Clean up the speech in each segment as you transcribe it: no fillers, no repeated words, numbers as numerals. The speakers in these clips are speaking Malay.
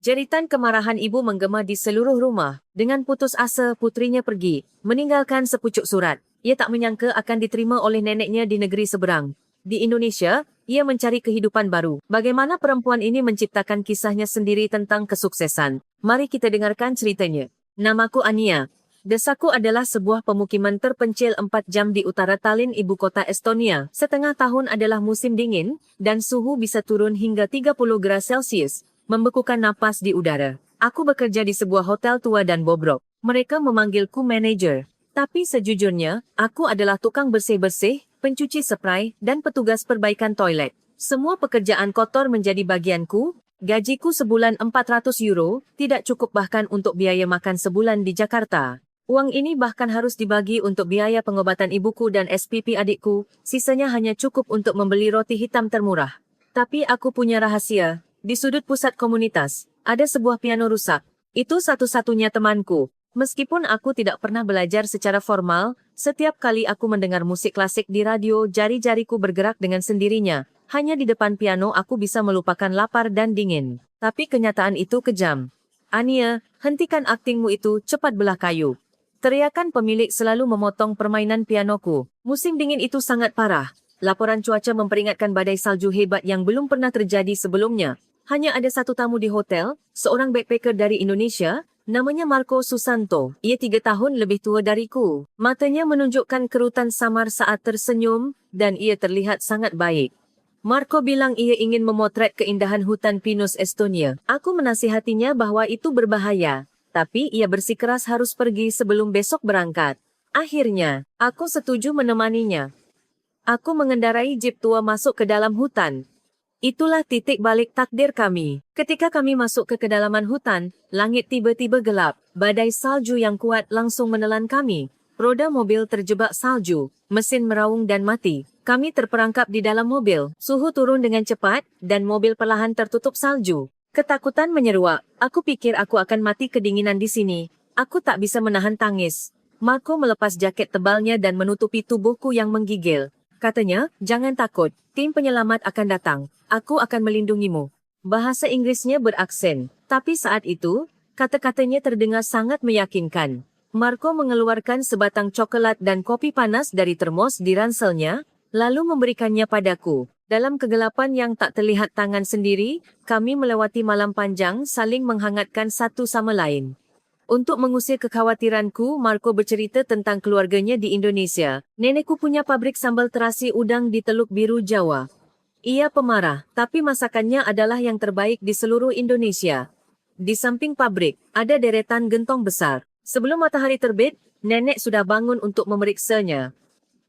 Jeritan kemarahan ibu menggema di seluruh rumah. Dengan putus asa, putrinya pergi, meninggalkan sepucuk surat. Ia tak menyangka akan diterima oleh neneknya di negeri seberang. Di Indonesia, ia mencari kehidupan baru. Bagaimana perempuan ini menciptakan kisahnya sendiri tentang kesuksesan? Mari kita dengarkan ceritanya. Namaku Ania. Desaku adalah sebuah pemukiman terpencil 4 jam di utara Tallinn, ibu kota Estonia. Setengah tahun adalah musim dingin, dan suhu bisa turun hingga 30 grad Celcius, membekukan napas di udara. Aku bekerja di sebuah hotel tua dan bobrok. Mereka memanggilku manajer. Tapi sejujurnya, aku adalah tukang bersih-bersih, pencuci spray, dan petugas perbaikan toilet. Semua pekerjaan kotor menjadi bagianku. Gajiku sebulan 400 euro, tidak cukup bahkan untuk biaya makan sebulan di Jakarta. Uang ini bahkan harus dibagi untuk biaya pengobatan ibuku dan SPP adikku, sisanya hanya cukup untuk membeli roti hitam termurah. Tapi aku punya rahasia. Di sudut pusat komunitas, ada sebuah piano rusak. Itu satu-satunya temanku. Meskipun aku tidak pernah belajar secara formal, setiap kali aku mendengar musik klasik di radio, jari-jariku bergerak dengan sendirinya. Hanya di depan piano aku bisa melupakan lapar dan dingin. Tapi kenyataan itu kejam. Ania, hentikan aktingmu itu, cepat belah kayu. Teriakan pemilik selalu memotong permainan pianoku. Musim dingin itu sangat parah. Laporan cuaca memperingatkan badai salju hebat yang belum pernah terjadi sebelumnya. Hanya ada satu tamu di hotel, seorang backpacker dari Indonesia, namanya Marco Susanto. Ia 3 tahun lebih tua dariku. Matanya menunjukkan kerutan samar saat tersenyum, dan ia terlihat sangat baik. Marco bilang ia ingin memotret keindahan hutan pinus Estonia. Aku menasihatinya bahwa itu berbahaya, tapi ia bersikeras harus pergi sebelum besok berangkat. Akhirnya, aku setuju menemaninya. Aku mengendarai jeep tua masuk ke dalam hutan. Itulah titik balik takdir kami. Ketika kami masuk ke kedalaman hutan, langit tiba-tiba gelap. Badai salju yang kuat langsung menelan kami. Roda mobil terjebak salju, mesin meraung dan mati. Kami terperangkap di dalam mobil. Suhu turun dengan cepat, dan mobil perlahan tertutup salju. Ketakutan menyeruak. Aku pikir aku akan mati kedinginan di sini. Aku tak bisa menahan tangis. Marco melepas jaket tebalnya dan menutupi tubuhku yang menggigil. Katanya, jangan takut, tim penyelamat akan datang. Aku akan melindungimu. Bahasa Inggrisnya beraksen, tapi saat itu, kata-katanya terdengar sangat meyakinkan. Marco mengeluarkan sebatang coklat dan kopi panas dari termos di ranselnya, lalu memberikannya padaku. Dalam kegelapan yang tak terlihat tangan sendiri, kami melewati malam panjang saling menghangatkan satu sama lain. Untuk mengusir kekhawatiranku, Marco bercerita tentang keluarganya di Indonesia. Nenekku punya pabrik sambal terasi udang di Teluk Biru, Jawa. Ia pemarah, tapi masakannya adalah yang terbaik di seluruh Indonesia. Di samping pabrik, ada deretan gentong besar. Sebelum matahari terbit, nenek sudah bangun untuk memeriksanya.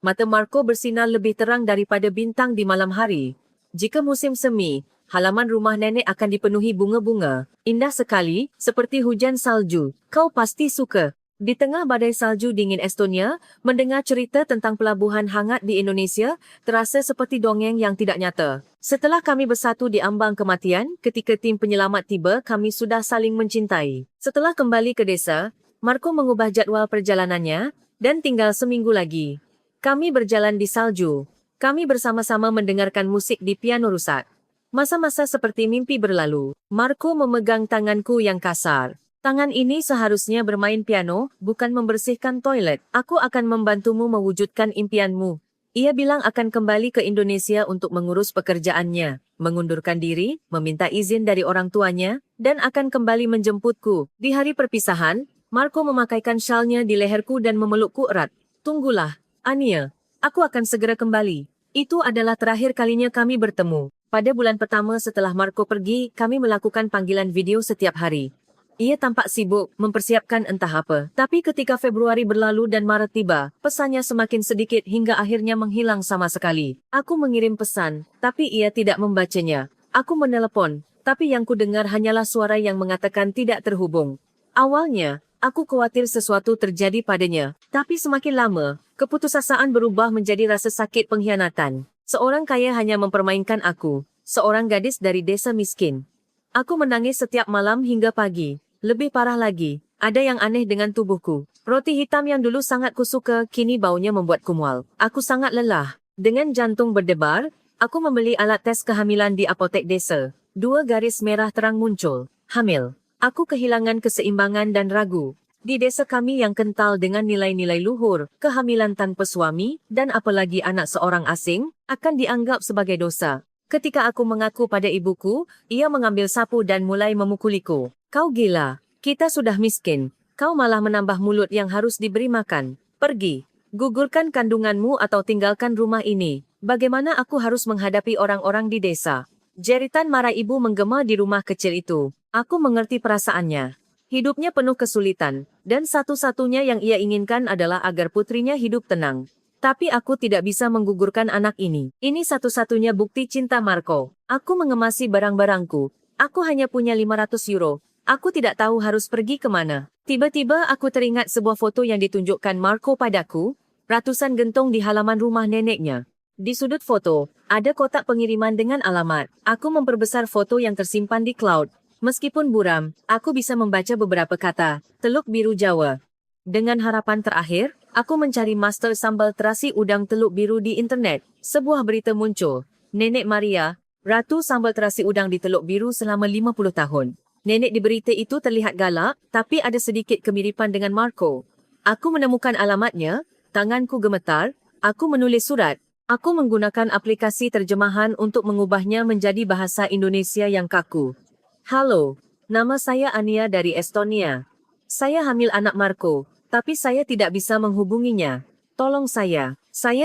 Mata Marco bersinar lebih terang daripada bintang di malam hari. Jika musim semi, halaman rumah nenek akan dipenuhi bunga-bunga. Indah sekali, seperti hujan salju. Kau pasti suka. Di tengah badai salju dingin Estonia, mendengar cerita tentang pelabuhan hangat di Indonesia, terasa seperti dongeng yang tidak nyata. Setelah kami bersatu di ambang kematian, ketika tim penyelamat tiba, kami sudah saling mencintai. Setelah kembali ke desa, Marco mengubah jadual perjalanannya, dan tinggal seminggu lagi. Kami berjalan di salju. Kami bersama-sama mendengarkan musik di piano rusak. Masa-masa seperti mimpi berlalu. Marco memegang tanganku yang kasar. Tangan ini seharusnya bermain piano, bukan membersihkan toilet. Aku akan membantumu mewujudkan impianmu. Ia bilang akan kembali ke Indonesia untuk mengurus pekerjaannya, mengundurkan diri, meminta izin dari orang tuanya, dan akan kembali menjemputku. Di hari perpisahan, Marco memakaikan syalnya di leherku dan memelukku erat. Tunggulah, Ania. Aku akan segera kembali. Itu adalah terakhir kalinya kami bertemu. Pada bulan pertama setelah Marco pergi, kami melakukan panggilan video setiap hari. Ia tampak sibuk, mempersiapkan entah apa. Tapi ketika Februari berlalu dan Maret tiba, pesannya semakin sedikit hingga akhirnya menghilang sama sekali. Aku mengirim pesan, tapi ia tidak membacanya. Aku menelepon, tapi yang kudengar hanyalah suara yang mengatakan tidak terhubung. Awalnya, aku khawatir sesuatu terjadi padanya. Tapi semakin lama, keputusasaan berubah menjadi rasa sakit pengkhianatan. Seorang kaya hanya mempermainkan aku, seorang gadis dari desa miskin. Aku menangis setiap malam hingga pagi. Lebih parah lagi, ada yang aneh dengan tubuhku. Roti hitam yang dulu sangat kusuka, kini baunya membuatku mual. Aku sangat lelah. Dengan jantung berdebar, aku membeli alat tes kehamilan di apotek desa. 2 garis merah terang muncul. Hamil. Aku kehilangan keseimbangan dan ragu. Di desa kami yang kental dengan nilai-nilai luhur, kehamilan tanpa suami, dan apalagi anak seorang asing, akan dianggap sebagai dosa. Ketika aku mengaku pada ibuku, ia mengambil sapu dan mulai memukuliku. Kau gila. Kita sudah miskin. Kau malah menambah mulut yang harus diberi makan. Pergi. Gugurkan kandunganmu atau tinggalkan rumah ini. Bagaimana aku harus menghadapi orang-orang di desa? Jeritan marah ibu menggema di rumah kecil itu. Aku mengerti perasaannya. Hidupnya penuh kesulitan, dan satu-satunya yang ia inginkan adalah agar putrinya hidup tenang. Tapi aku tidak bisa menggugurkan anak ini. Ini satu-satunya bukti cinta Marco. Aku mengemasi barang-barangku. Aku hanya punya 500 euro. Aku tidak tahu harus pergi kemana. Tiba-tiba aku teringat sebuah foto yang ditunjukkan Marco padaku, ratusan gentong di halaman rumah neneknya. Di sudut foto, ada kotak pengiriman dengan alamat. Aku memperbesar foto yang tersimpan di cloud. Meskipun buram, aku bisa membaca beberapa kata, Teluk Biru Jawa. Dengan harapan terakhir, aku mencari master sambal terasi udang Teluk Biru di internet. Sebuah berita muncul. Nenek Maria, Ratu Sambal Terasi Udang di Teluk Biru selama 50 tahun. Nenek di berita itu terlihat galak, tapi ada sedikit kemiripan dengan Marco. Aku menemukan alamatnya, tanganku gemetar, aku menulis surat. Aku menggunakan aplikasi terjemahan untuk mengubahnya menjadi bahasa Indonesia yang kaku. Halo, nama saya Ania dari Estonia. Saya hamil anak Marco, tapi saya tidak bisa menghubunginya. Tolong saya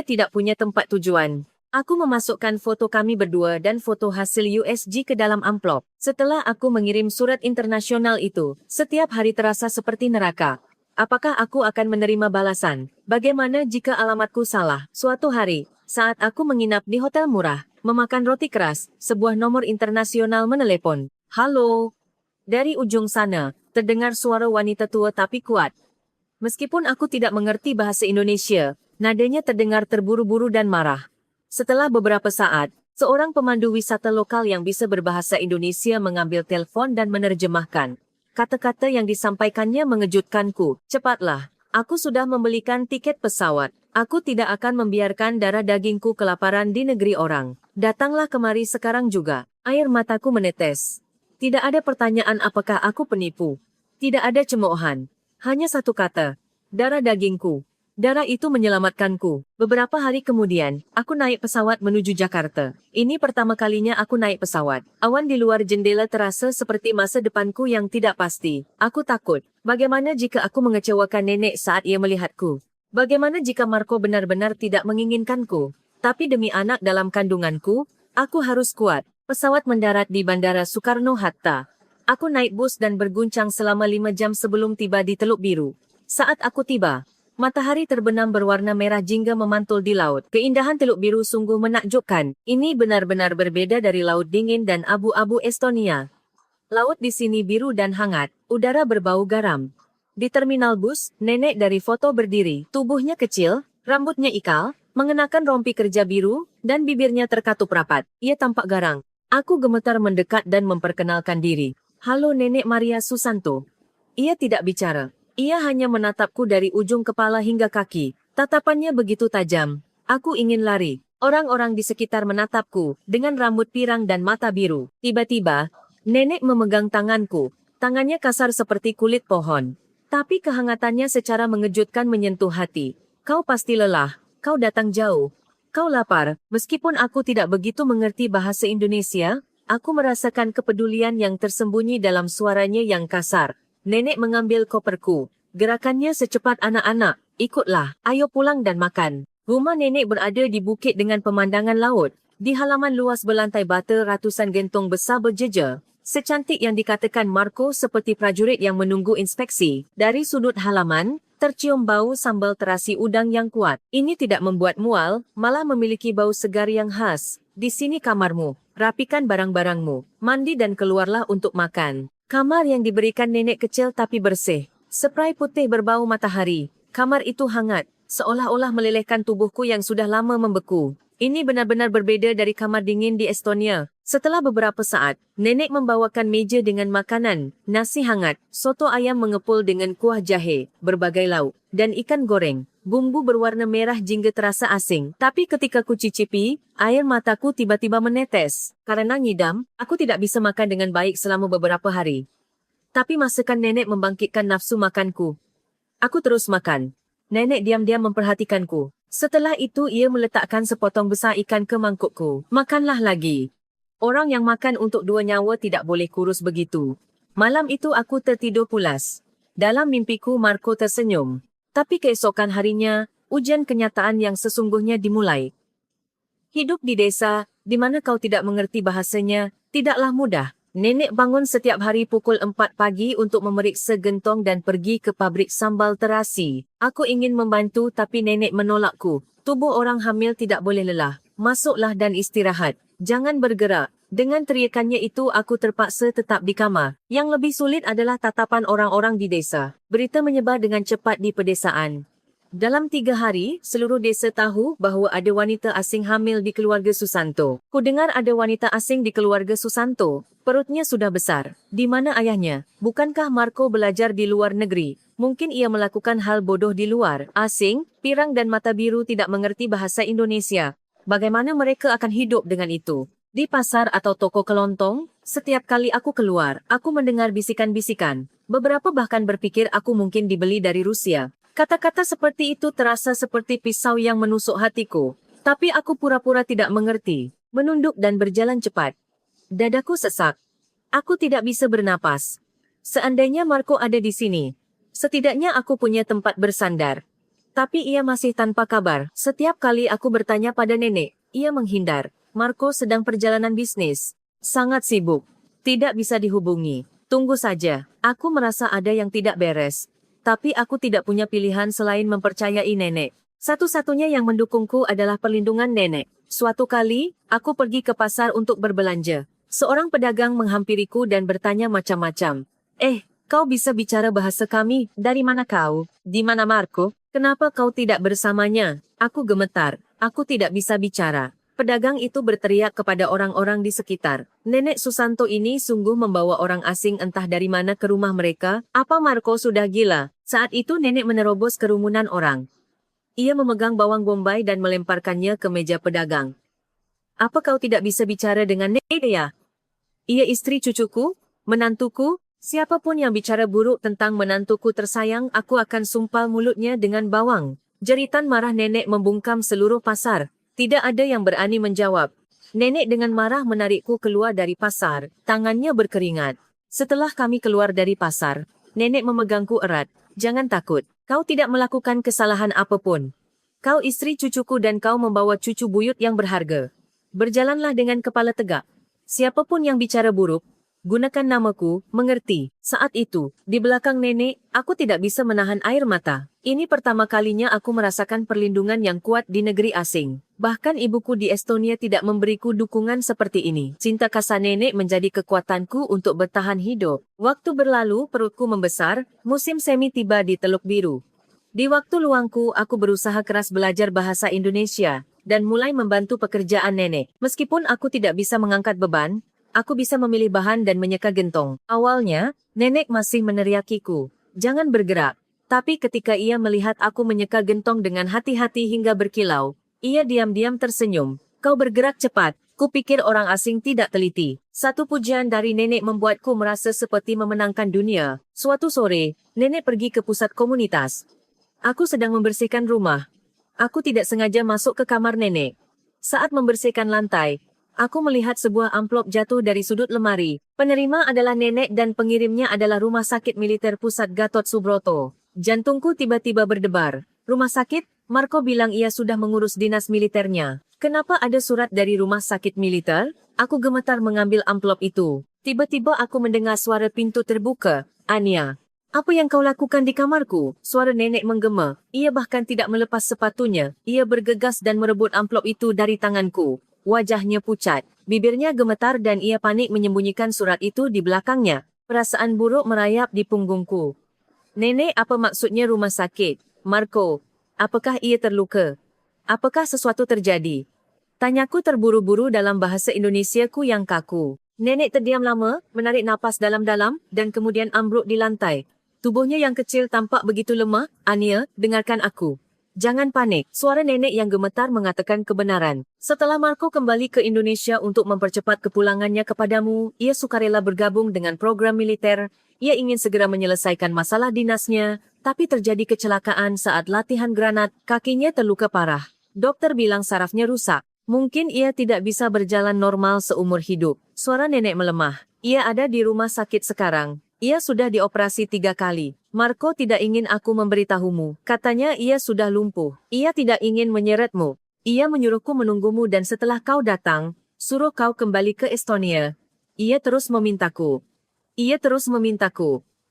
tidak punya tempat tujuan. Aku memasukkan foto kami berdua dan foto hasil USG ke dalam amplop. Setelah aku mengirim surat internasional itu, setiap hari terasa seperti neraka. Apakah aku akan menerima balasan? Bagaimana jika alamatku salah? Suatu hari, saat aku menginap di hotel murah, memakan roti keras, sebuah nomor internasional menelepon. Halo. Dari ujung sana, terdengar suara wanita tua tapi kuat. Meskipun aku tidak mengerti bahasa Indonesia, nadanya terdengar terburu-buru dan marah. Setelah beberapa saat, seorang pemandu wisata lokal yang bisa berbahasa Indonesia mengambil telepon dan menerjemahkan. Kata-kata yang disampaikannya mengejutkanku. Cepatlah, aku sudah membelikan tiket pesawat. Aku tidak akan membiarkan darah dagingku kelaparan di negeri orang. Datanglah kemari sekarang juga. Air mataku menetes. Tidak ada pertanyaan apakah aku penipu. Tidak ada cemoohan. Hanya satu kata. Darah dagingku. Darah itu menyelamatkanku. Beberapa hari kemudian, aku naik pesawat menuju Jakarta. Ini pertama kalinya aku naik pesawat. Awan di luar jendela terasa seperti masa depanku yang tidak pasti. Aku takut. Bagaimana jika aku mengecewakan nenek saat ia melihatku? Bagaimana jika Marco benar-benar tidak menginginkanku? Tapi demi anak dalam kandunganku, aku harus kuat. Pesawat mendarat di Bandara Soekarno-Hatta. Aku naik bus dan berguncang selama 5 jam sebelum tiba di Teluk Biru. Saat aku tiba, matahari terbenam berwarna merah jingga memantul di laut. Keindahan Teluk Biru sungguh menakjubkan. Ini benar-benar berbeda dari laut dingin dan abu-abu Estonia. Laut di sini biru dan hangat, udara berbau garam. Di terminal bus, nenek dari foto berdiri. Tubuhnya kecil, rambutnya ikal, mengenakan rompi kerja biru, dan bibirnya terkatup rapat. Ia tampak garang. Aku gemetar mendekat dan memperkenalkan diri. Halo Nenek Maria Susanto. Ia tidak bicara. Ia hanya menatapku dari ujung kepala hingga kaki. Tatapannya begitu tajam. Aku ingin lari. Orang-orang di sekitar menatapku, dengan rambut pirang dan mata biru. Tiba-tiba, nenek memegang tanganku. Tangannya kasar seperti kulit pohon. Tapi kehangatannya secara mengejutkan menyentuh hati. Kau pasti lelah. Kau datang jauh. Kau lapar. Meskipun aku tidak begitu mengerti bahasa Indonesia, aku merasakan kepedulian yang tersembunyi dalam suaranya yang kasar. Nenek mengambil koperku. Gerakannya secepat anak-anak. Ikutlah, ayo pulang dan makan. Rumah nenek berada di bukit dengan pemandangan laut. Di halaman luas berlantai bata ratusan gentong besar berjejer. Secantik yang dikatakan Marco seperti prajurit yang menunggu inspeksi. Dari sudut halaman, tercium bau sambal terasi udang yang kuat. Ini tidak membuat mual, malah memiliki bau segar yang khas. Di sini kamarmu. Rapikan barang-barangmu. Mandi dan keluarlah untuk makan. Kamar yang diberikan nenek kecil tapi bersih. Spray putih berbau matahari. Kamar itu hangat, seolah-olah melelehkan tubuhku yang sudah lama membeku. Ini benar-benar berbeda dari kamar dingin di Estonia. Setelah beberapa saat, nenek membawakan meja dengan makanan, nasi hangat, soto ayam mengepul dengan kuah jahe, berbagai lauk, dan ikan goreng. Bumbu berwarna merah jingga terasa asing. Tapi ketika ku cicipi, air mataku tiba-tiba menetes. Karena ngidam, aku tidak bisa makan dengan baik selama beberapa hari. Tapi masakan nenek membangkitkan nafsu makanku. Aku terus makan. Nenek diam-diam memperhatikanku. Setelah itu ia meletakkan sepotong besar ikan ke mangkukku. Makanlah lagi. Orang yang makan untuk 2 nyawa tidak boleh kurus begitu. Malam itu aku tertidur pulas. Dalam mimpiku Marco tersenyum. Tapi keesokan harinya, ujian kenyataan yang sesungguhnya dimulai. Hidup di desa, di mana kau tidak mengerti bahasanya, tidaklah mudah. Nenek bangun setiap hari pukul 4 pagi untuk memeriksa gentong dan pergi ke pabrik sambal terasi. Aku ingin membantu tapi nenek menolakku. Tubuh orang hamil tidak boleh lelah. Masuklah dan istirahat. Jangan bergerak. Dengan teriakannya itu aku terpaksa tetap di kamar. Yang lebih sulit adalah tatapan orang-orang di desa. Berita menyebar dengan cepat di pedesaan. Dalam 3 hari, seluruh desa tahu bahawa ada wanita asing hamil di keluarga Susanto. Ku dengar ada wanita asing di keluarga Susanto. Perutnya sudah besar. Di mana ayahnya? Bukankah Marco belajar di luar negeri? Mungkin ia melakukan hal bodoh di luar. Asing, pirang dan mata biru tidak mengerti bahasa Indonesia. Bagaimana mereka akan hidup dengan itu? Di pasar atau toko kelontong, setiap kali aku keluar, aku mendengar bisikan-bisikan. Beberapa bahkan berpikir aku mungkin dibeli dari Rusia. Kata-kata seperti itu terasa seperti pisau yang menusuk hatiku. Tapi aku pura-pura tidak mengerti. Menunduk dan berjalan cepat. Dadaku sesak. Aku tidak bisa bernapas. Seandainya Marco ada di sini, setidaknya aku punya tempat bersandar. Tapi ia masih tanpa kabar. Setiap kali aku bertanya pada nenek, ia menghindar. Marco sedang perjalanan bisnis. Sangat sibuk. Tidak bisa dihubungi. Tunggu saja. Aku merasa ada yang tidak beres. Tapi aku tidak punya pilihan selain mempercayai nenek. Satu-satunya yang mendukungku adalah perlindungan nenek. Suatu kali, aku pergi ke pasar untuk berbelanja. Seorang pedagang menghampiriku dan bertanya macam-macam. Kau bisa bicara bahasa kami? Dari mana kau? Di mana Marco? Kenapa kau tidak bersamanya? Aku gemetar. Aku tidak bisa bicara. Pedagang itu berteriak kepada orang-orang di sekitar. Nenek Susanto ini sungguh membawa orang asing entah dari mana ke rumah mereka. Apa Marco sudah gila? Saat itu nenek menerobos kerumunan orang. Ia memegang bawang bombay dan melemparkannya ke meja pedagang. Apa kau tidak bisa bicara dengan nenek ya? Ia istri cucuku, menantuku. Siapapun yang bicara buruk tentang menantuku tersayang, aku akan sumpal mulutnya dengan bawang. Jeritan marah nenek membungkam seluruh pasar. Tidak ada yang berani menjawab. Nenek dengan marah menarikku keluar dari pasar. Tangannya berkeringat. Setelah kami keluar dari pasar, nenek memegangku erat. Jangan takut. Kau tidak melakukan kesalahan apapun. Kau istri cucuku dan kau membawa cucu buyut yang berharga. Berjalanlah dengan kepala tegak. Siapapun yang bicara buruk, gunakan namaku, mengerti? Saat itu, di belakang nenek, aku tidak bisa menahan air mata. Ini pertama kalinya aku merasakan perlindungan yang kuat di negeri asing. Bahkan ibuku di Estonia tidak memberiku dukungan seperti ini. Cinta kasar nenek menjadi kekuatanku untuk bertahan hidup. Waktu berlalu, perutku membesar, musim semi tiba di Teluk Biru. Di waktu luangku, aku berusaha keras belajar bahasa Indonesia dan mulai membantu pekerjaan nenek. Meskipun aku tidak bisa mengangkat beban, aku bisa memilih bahan dan menyeka gentong. Awalnya, nenek masih meneriakiku, jangan bergerak. Tapi ketika ia melihat aku menyeka gentong dengan hati-hati hingga berkilau, ia diam-diam tersenyum. Kau bergerak cepat, kupikir orang asing tidak teliti. Satu pujian dari nenek membuatku merasa seperti memenangkan dunia. Suatu sore, nenek pergi ke pusat komunitas. Aku sedang membersihkan rumah. Aku tidak sengaja masuk ke kamar nenek. Saat membersihkan lantai, aku melihat sebuah amplop jatuh dari sudut lemari. Penerima adalah nenek dan pengirimnya adalah Rumah Sakit Militer Pusat Gatot Subroto. Jantungku tiba-tiba berdebar. Rumah sakit? Marco bilang ia sudah mengurus dinas militernya. Kenapa ada surat dari Rumah Sakit Militer? Aku gemetar mengambil amplop itu. Tiba-tiba aku mendengar suara pintu terbuka. Ania, apa yang kau lakukan di kamarku? Suara nenek menggema. Ia bahkan tidak melepas sepatunya. Ia bergegas dan merebut amplop itu dari tanganku. Wajahnya pucat, bibirnya gemetar dan ia panik menyembunyikan surat itu di belakangnya. Perasaan buruk merayap di punggungku. Nenek, apa maksudnya rumah sakit? Marco, apakah ia terluka? Apakah sesuatu terjadi? Tanyaku terburu-buru dalam bahasa Indonesiaku yang kaku. Nenek terdiam lama, menarik napas dalam-dalam dan kemudian ambruk di lantai. Tubuhnya yang kecil tampak begitu lemah. Ania, dengarkan aku. Jangan panik. Suara nenek yang gemetar mengatakan kebenaran. Setelah Marco kembali ke Indonesia untuk mempercepat kepulangannya kepadamu, ia sukarela bergabung dengan program militer. Ia ingin segera menyelesaikan masalah dinasnya, tapi terjadi kecelakaan saat latihan granat, kakinya terluka parah. Dokter bilang sarafnya rusak. Mungkin ia tidak bisa berjalan normal seumur hidup. Suara nenek melemah. Ia ada di rumah sakit sekarang. Ia sudah dioperasi 3 kali. Marco tidak ingin aku memberitahumu. Katanya ia sudah lumpuh. Ia tidak ingin menyeretmu. Ia menyuruhku menunggumu dan setelah kau datang, suruh kau kembali ke Estonia. Ia terus memintaku.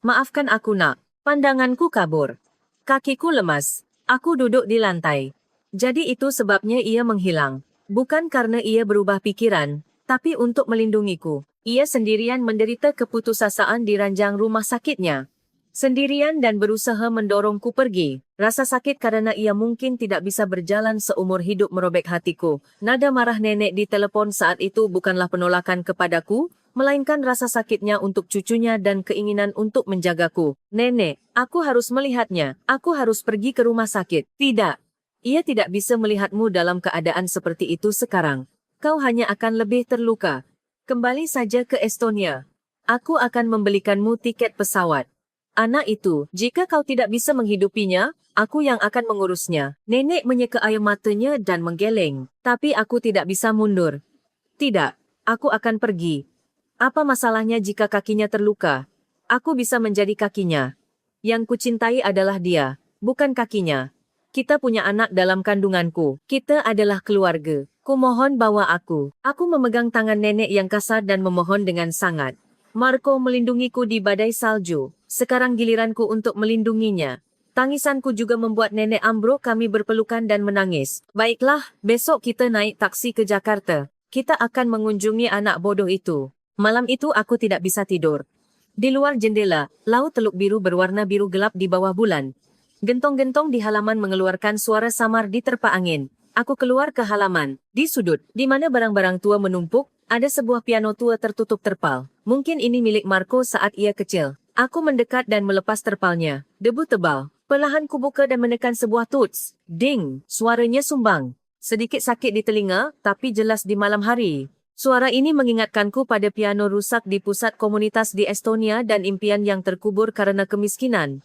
Maafkan aku nak. Pandanganku kabur. Kakiku lemas. Aku duduk di lantai. Jadi itu sebabnya ia menghilang. Bukan karena ia berubah pikiran, tapi untuk melindungiku. Ia sendirian menderita keputusasaan di ranjang rumah sakitnya. Sendirian dan berusaha mendorongku pergi. Rasa sakit karena ia mungkin tidak bisa berjalan seumur hidup merobek hatiku. Nada marah nenek di telepon saat itu bukanlah penolakan kepadaku, melainkan rasa sakitnya untuk cucunya dan keinginan untuk menjagaku. Nenek, aku harus melihatnya. Aku harus pergi ke rumah sakit. Tidak. Ia tidak bisa melihatmu dalam keadaan seperti itu sekarang. Kau hanya akan lebih terluka. Kembali saja ke Estonia. Aku akan membelikanmu tiket pesawat. Anak itu, jika kau tidak bisa menghidupinya, aku yang akan mengurusnya. Nenek menyeka air matanya dan menggeleng. Tapi aku tidak bisa mundur. Tidak, aku akan pergi. Apa masalahnya jika kakinya terluka? Aku bisa menjadi kakinya. Yang kucintai adalah dia, bukan kakinya. Kita punya anak dalam kandunganku. Kita adalah keluarga. Kumohon bawa aku. Aku memegang tangan nenek yang kasar dan memohon dengan sangat. Marco melindungiku di badai salju. Sekarang giliranku untuk melindunginya. Tangisanku juga membuat nenek ambruk. Kami berpelukan dan menangis. Baiklah, besok kita naik taksi ke Jakarta. Kita akan mengunjungi anak bodoh itu. Malam itu aku tidak bisa tidur. Di luar jendela, laut Teluk Biru berwarna biru gelap di bawah bulan. Gentong-gentong di halaman mengeluarkan suara samar di terpa angin. Aku keluar ke halaman. Di sudut, di mana barang-barang tua menumpuk, ada sebuah piano tua tertutup terpal. Mungkin ini milik Marco saat ia kecil. Aku mendekat dan melepas terpalnya. Debu tebal. Perlahan kubuka dan menekan sebuah tuts. Ding! Suaranya sumbang. Sedikit sakit di telinga, tapi jelas di malam hari. Suara ini mengingatkanku pada piano rusak di pusat komunitas di Estonia dan impian yang terkubur karena kemiskinan.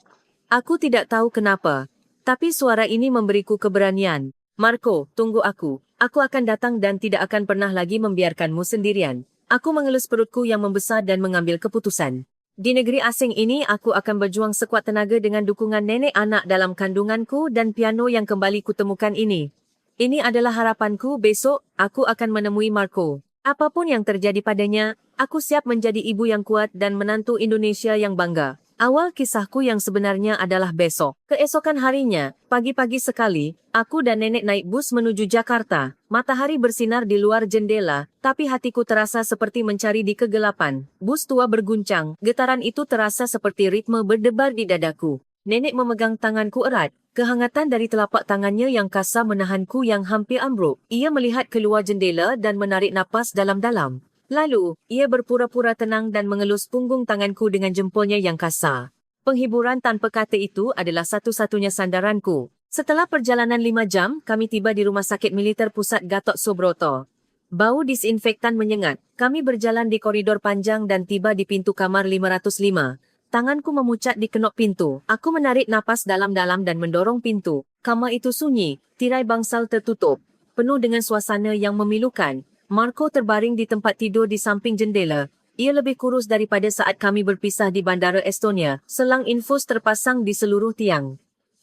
Aku tidak tahu kenapa, tapi suara ini memberiku keberanian. Marco, tunggu aku. Aku akan datang dan tidak akan pernah lagi membiarkanmu sendirian. Aku mengelus perutku yang membesar dan mengambil keputusan. Di negeri asing ini aku akan berjuang sekuat tenaga dengan dukungan nenek anak dalam kandunganku dan piano yang kembali kutemukan ini. Ini adalah harapanku. Besok, aku akan menemui Marco. Apapun yang terjadi padanya, aku siap menjadi ibu yang kuat dan menantu Indonesia yang bangga. Awal kisahku yang sebenarnya adalah besok. Keesokan harinya, pagi-pagi sekali, aku dan nenek naik bus menuju Jakarta. Matahari bersinar di luar jendela, tapi hatiku terasa seperti mencari di kegelapan. Bus tua berguncang, getaran itu terasa seperti ritme berdebar di dadaku. Nenek memegang tanganku erat. Kehangatan dari telapak tangannya yang kasar menahanku yang hampir ambruk. Ia melihat keluar jendela dan menarik napas dalam-dalam. Lalu, ia berpura-pura tenang dan mengelus punggung tanganku dengan jempolnya yang kasar. Penghiburan tanpa kata itu adalah satu-satunya sandaranku. Setelah perjalanan 5 jam, kami tiba di Rumah Sakit Militer Pusat Gatot Subroto. Bau disinfektan menyengat. Kami berjalan di koridor panjang dan tiba di pintu kamar 505. Tanganku memucat di kenop pintu. Aku menarik napas dalam-dalam dan mendorong pintu. Kamar itu sunyi, tirai bangsal tertutup, penuh dengan suasana yang memilukan. Marco terbaring di tempat tidur di samping jendela. Ia lebih kurus daripada saat kami berpisah di Bandara Estonia. Selang infus terpasang di seluruh tiang.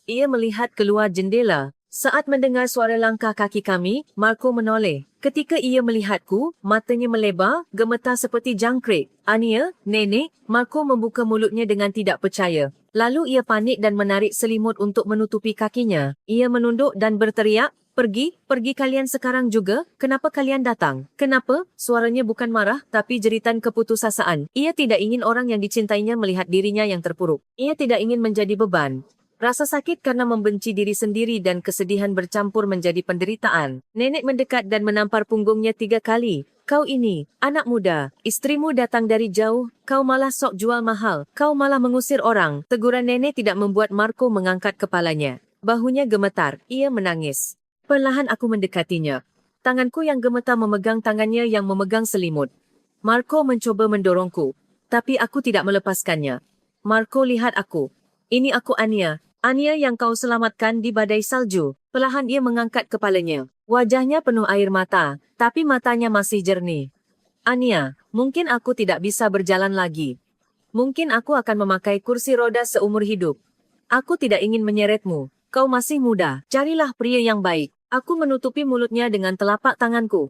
Ia melihat keluar jendela. Saat mendengar suara langkah kaki kami, Marco menoleh. Ketika ia melihatku, matanya melebar, gemetar seperti jangkrik. Ania, nenek, Marco membuka mulutnya dengan tidak percaya. Lalu ia panik dan menarik selimut untuk menutupi kakinya. Ia menunduk dan berteriak, pergi kalian sekarang juga, kenapa kalian datang? Kenapa? Suaranya bukan marah, tapi jeritan keputusasaan. Ia tidak ingin orang yang dicintainya melihat dirinya yang terpuruk. Ia tidak ingin menjadi beban. Rasa sakit karena membenci diri sendiri dan kesedihan bercampur menjadi penderitaan. Nenek mendekat dan menampar punggungnya 3 kali. Kau ini, anak muda, istrimu datang dari jauh, kau malah sok jual mahal, kau malah mengusir orang. Teguran nenek tidak membuat Marco mengangkat kepalanya. Bahunya gemetar, ia menangis. Perlahan aku mendekatinya. Tanganku yang gemetar memegang tangannya yang memegang selimut. Marco mencoba mendorongku. Tapi aku tidak melepaskannya. Marco, lihat aku. Ini aku, Anya. Anya yang kau selamatkan di badai salju. Perlahan ia mengangkat kepalanya. Wajahnya penuh air mata, tapi matanya masih jernih. Anya, mungkin aku tidak bisa berjalan lagi. Mungkin aku akan memakai kursi roda seumur hidup. Aku tidak ingin menyeretmu. Kau masih muda. Carilah pria yang baik. Aku menutupi mulutnya dengan telapak tanganku.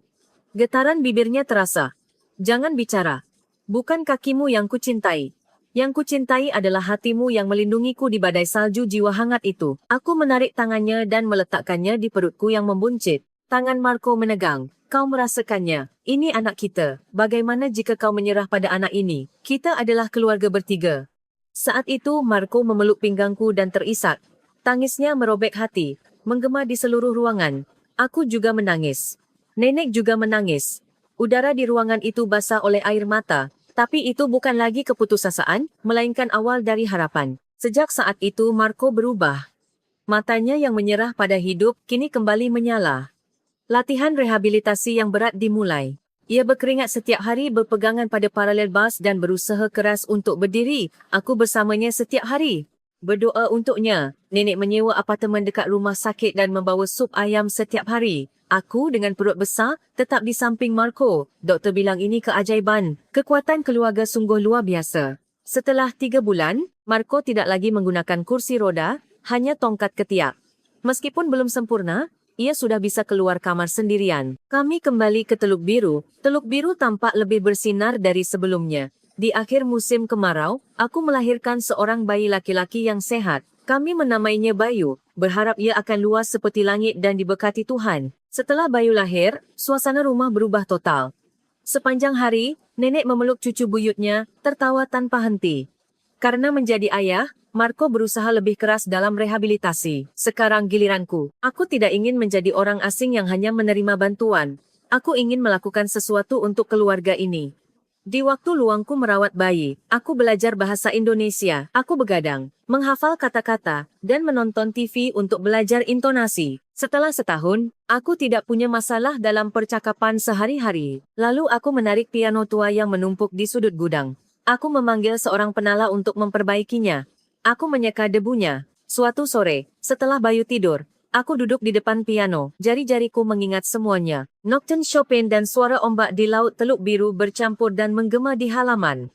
Getaran bibirnya terasa. Jangan bicara. Bukan kakimu yang kucintai. Yang kucintai adalah hatimu yang melindungiku di badai salju jiwa hangat itu. Aku menarik tangannya dan meletakkannya di perutku yang membuncit. Tangan Marco menegang. Kau merasakannya. Ini anak kita. Bagaimana jika kau menyerah pada anak ini? Kita adalah keluarga bertiga. Saat itu Marco memeluk pinggangku dan terisak. Tangisnya merobek hati, menggema di seluruh ruangan. Aku juga menangis. Nenek juga menangis. Udara di ruangan itu basah oleh air mata, tapi itu bukan lagi keputusasaan, melainkan awal dari harapan. Sejak saat itu Marco berubah. Matanya yang menyerah pada hidup kini kembali menyala. Latihan rehabilitasi yang berat dimulai. Ia berkeringat setiap hari berpegangan pada paralel bas dan berusaha keras untuk berdiri. Aku bersamanya setiap hari. Berdoa untuknya. Nenek menyewa apartemen dekat rumah sakit dan membawa sup ayam setiap hari. Aku dengan perut besar tetap di samping Marco. Doktor bilang ini keajaiban. Kekuatan keluarga sungguh luar biasa. Setelah 3 bulan, Marco tidak lagi menggunakan kursi roda, hanya tongkat ketiak. Meskipun belum sempurna, ia sudah bisa keluar kamar sendirian. Kami kembali ke Teluk Biru. Teluk Biru tampak lebih bersinar dari sebelumnya. Di akhir musim kemarau, aku melahirkan seorang bayi laki-laki yang sehat. Kami menamainya Bayu, berharap ia akan luas seperti langit dan diberkati Tuhan. Setelah Bayu lahir, suasana rumah berubah total. Sepanjang hari, nenek memeluk cucu buyutnya, tertawa tanpa henti. Karena menjadi ayah, Marco berusaha lebih keras dalam rehabilitasi. Sekarang giliranku. Aku tidak ingin menjadi orang asing yang hanya menerima bantuan. Aku ingin melakukan sesuatu untuk keluarga ini. Di waktu luangku merawat bayi, aku belajar bahasa Indonesia. Aku begadang, menghafal kata-kata, dan menonton TV untuk belajar intonasi. Setelah setahun, aku tidak punya masalah dalam percakapan sehari-hari. Lalu aku menarik piano tua yang menumpuk di sudut gudang. Aku memanggil seorang penala untuk memperbaikinya. Aku menyeka debunya. Suatu sore, setelah Bayu tidur, aku duduk di depan piano. Jari-jariku mengingat semuanya. Nocturne Chopin dan suara ombak di laut Teluk Biru bercampur dan menggema di halaman.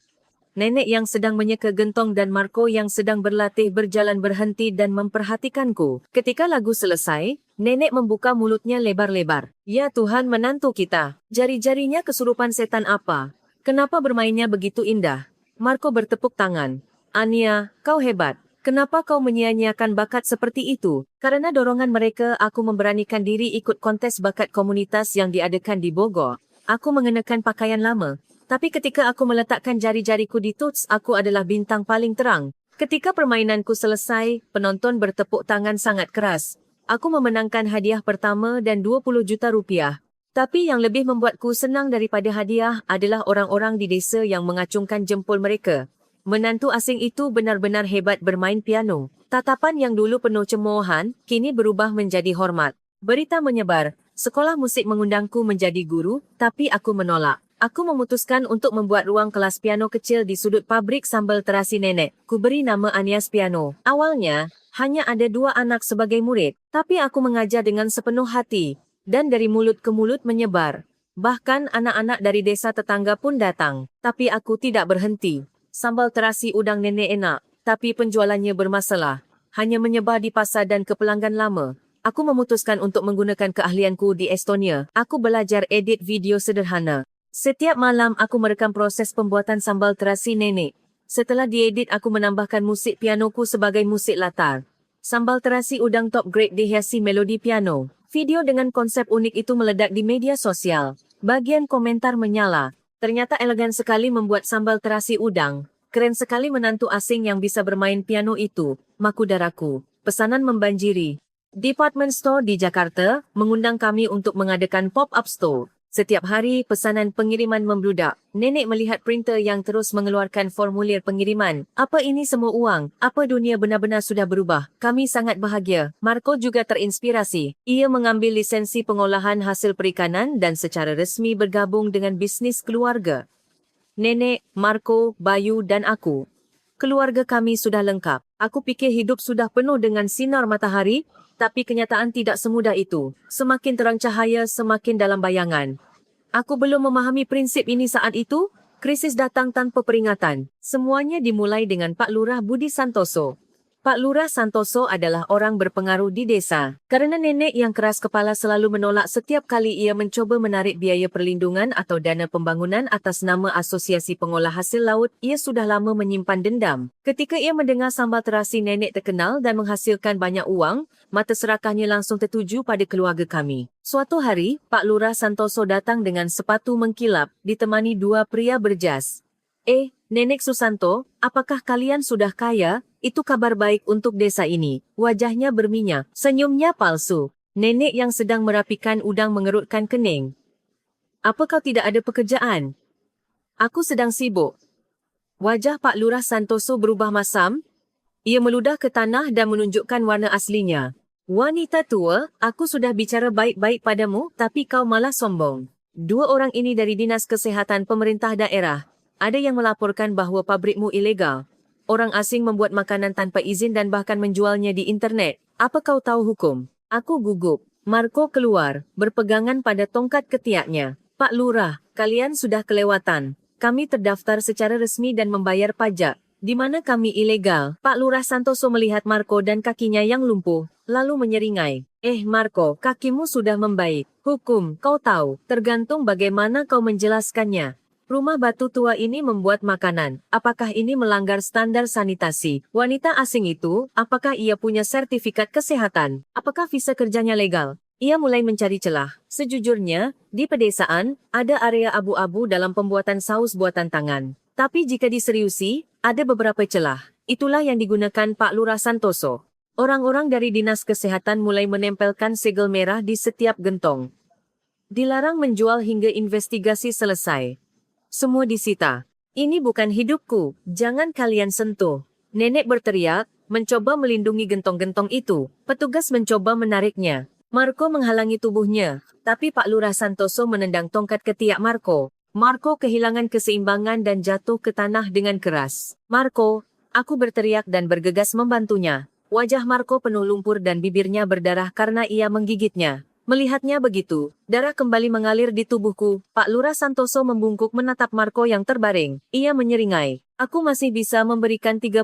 Nenek yang sedang menyeka gentong dan Marco yang sedang berlatih berjalan berhenti dan memperhatikanku. Ketika lagu selesai, nenek membuka mulutnya lebar-lebar. Ya Tuhan, menantu kita. Jari-jarinya kesurupan setan apa? Kenapa bermainnya begitu indah? Marco bertepuk tangan. Anya, kau hebat. Kenapa kau menyia-nyiakan bakat seperti itu? Karena dorongan mereka, aku memberanikan diri ikut kontes bakat komunitas yang diadakan di Bogor. Aku mengenakan pakaian lama. Tapi ketika aku meletakkan jari-jariku di tuts, aku adalah bintang paling terang. Ketika permainanku selesai, penonton bertepuk tangan sangat keras. Aku memenangkan hadiah pertama dan 20 juta rupiah. Tapi yang lebih membuatku senang daripada hadiah adalah orang-orang di desa yang mengacungkan jempol mereka. Menantu asing itu benar-benar hebat bermain piano. Tatapan yang dulu penuh cemoohan, kini berubah menjadi hormat. Berita menyebar, sekolah musik mengundangku menjadi guru, tapi aku menolak. Aku memutuskan untuk membuat ruang kelas piano kecil di sudut pabrik sambal terasi nenek. Ku beri nama Anias Piano. Awalnya, hanya ada 2 anak sebagai murid, tapi aku mengajar dengan sepenuh hati. Dan dari mulut ke mulut menyebar. Bahkan anak-anak dari desa tetangga pun datang. Tapi aku tidak berhenti. Sambal terasi udang nenek enak, tapi penjualannya bermasalah. Hanya menyebar di pasar dan ke pelanggan lama. Aku memutuskan untuk menggunakan keahlianku di Estonia. Aku belajar edit video sederhana. Setiap malam aku merekam proses pembuatan sambal terasi nenek. Setelah diedit aku menambahkan musik pianoku sebagai musik latar. Sambal terasi udang top grade dihiasi melodi piano. Video dengan konsep unik itu meledak di media sosial. Bagian komentar menyala. Ternyata elegan sekali membuat sambal terasi udang. Keren sekali menantu asing yang bisa bermain piano itu. Makudaraku. Pesanan membanjiri. Department store di Jakarta mengundang kami untuk mengadakan pop-up store. Setiap hari pesanan pengiriman membludak. Nenek melihat printer yang terus mengeluarkan formulir pengiriman. Apa ini semua uang? Apa dunia benar-benar sudah berubah? Kami sangat bahagia. Marco juga terinspirasi. Ia mengambil lisensi pengolahan hasil perikanan dan secara resmi bergabung dengan bisnis keluarga. Nenek, Marco, Bayu dan aku. Keluarga kami sudah lengkap. Aku fikir hidup sudah penuh dengan sinar matahari, tapi kenyataan tidak semudah itu. Semakin terang cahaya, semakin dalam bayangan. Aku belum memahami prinsip ini saat itu. Krisis datang tanpa peringatan. Semuanya dimulai dengan Pak Lurah Budi Santoso. Pak Lurah Santoso adalah orang berpengaruh di desa. Kerana nenek yang keras kepala selalu menolak setiap kali ia mencoba menarik biaya perlindungan atau dana pembangunan atas nama Asosiasi Pengolah Hasil Laut, ia sudah lama menyimpan dendam. Ketika ia mendengar sambal terasi nenek terkenal dan menghasilkan banyak uang, mata serakahnya langsung tertuju pada keluarga kami. Suatu hari, Pak Lurah Santoso datang dengan sepatu mengkilap, ditemani dua pria berjas. Nenek Susanto, apakah kalian sudah kaya? Itu kabar baik untuk desa ini. Wajahnya berminyak, senyumnya palsu. Nenek yang sedang merapikan udang mengerutkan kening. Apa kau tidak ada pekerjaan? Aku sedang sibuk. Wajah Pak Lurah Santoso berubah masam. Ia meludah ke tanah dan menunjukkan warna aslinya. Wanita tua, aku sudah bicara baik-baik padamu, tapi kau malah sombong. Dua orang ini dari Dinas Kesihatan Pemerintah Daerah. Ada yang melaporkan bahawa pabrikmu ilegal. Orang asing membuat makanan tanpa izin dan bahkan menjualnya di internet. Apa kau tahu hukum? Aku gugup. Marco keluar, berpegangan pada tongkat ketiaknya. Pak Lurah, kalian sudah kelewatan. Kami terdaftar secara resmi dan membayar pajak. Di mana kami ilegal? Pak Lurah Santoso melihat Marco dan kakinya yang lumpuh, lalu menyeringai. Marco, kakimu sudah membaik. Hukum, kau tahu, tergantung bagaimana kau menjelaskannya. Rumah batu tua ini membuat makanan. Apakah ini melanggar standar sanitasi? Wanita asing itu, apakah ia punya sertifikat kesehatan? Apakah visa kerjanya legal? Ia mulai mencari celah. Sejujurnya, di pedesaan, ada area abu-abu dalam pembuatan saus buatan tangan. Tapi jika diseriusi, ada beberapa celah. Itulah yang digunakan Pak Lurah Santoso. Orang-orang dari Dinas Kesehatan mulai menempelkan segel merah di setiap gentong. Dilarang menjual hingga investigasi selesai. Semua disita. Ini bukan hidupku, jangan kalian sentuh. Nenek berteriak, mencoba melindungi gentong-gentong itu. Petugas mencoba menariknya. Marco menghalangi tubuhnya, tapi Pak Lurah Santoso menendang tongkat ketiak Marco. Marco kehilangan keseimbangan dan jatuh ke tanah dengan keras. Marco, aku berteriak dan bergegas membantunya. Wajah Marco penuh lumpur dan bibirnya berdarah karena ia menggigitnya. Melihatnya begitu, darah kembali mengalir di tubuhku. Pak Lurah Santoso membungkuk menatap Marco yang terbaring. Ia menyeringai. Aku masih bisa memberikan 30%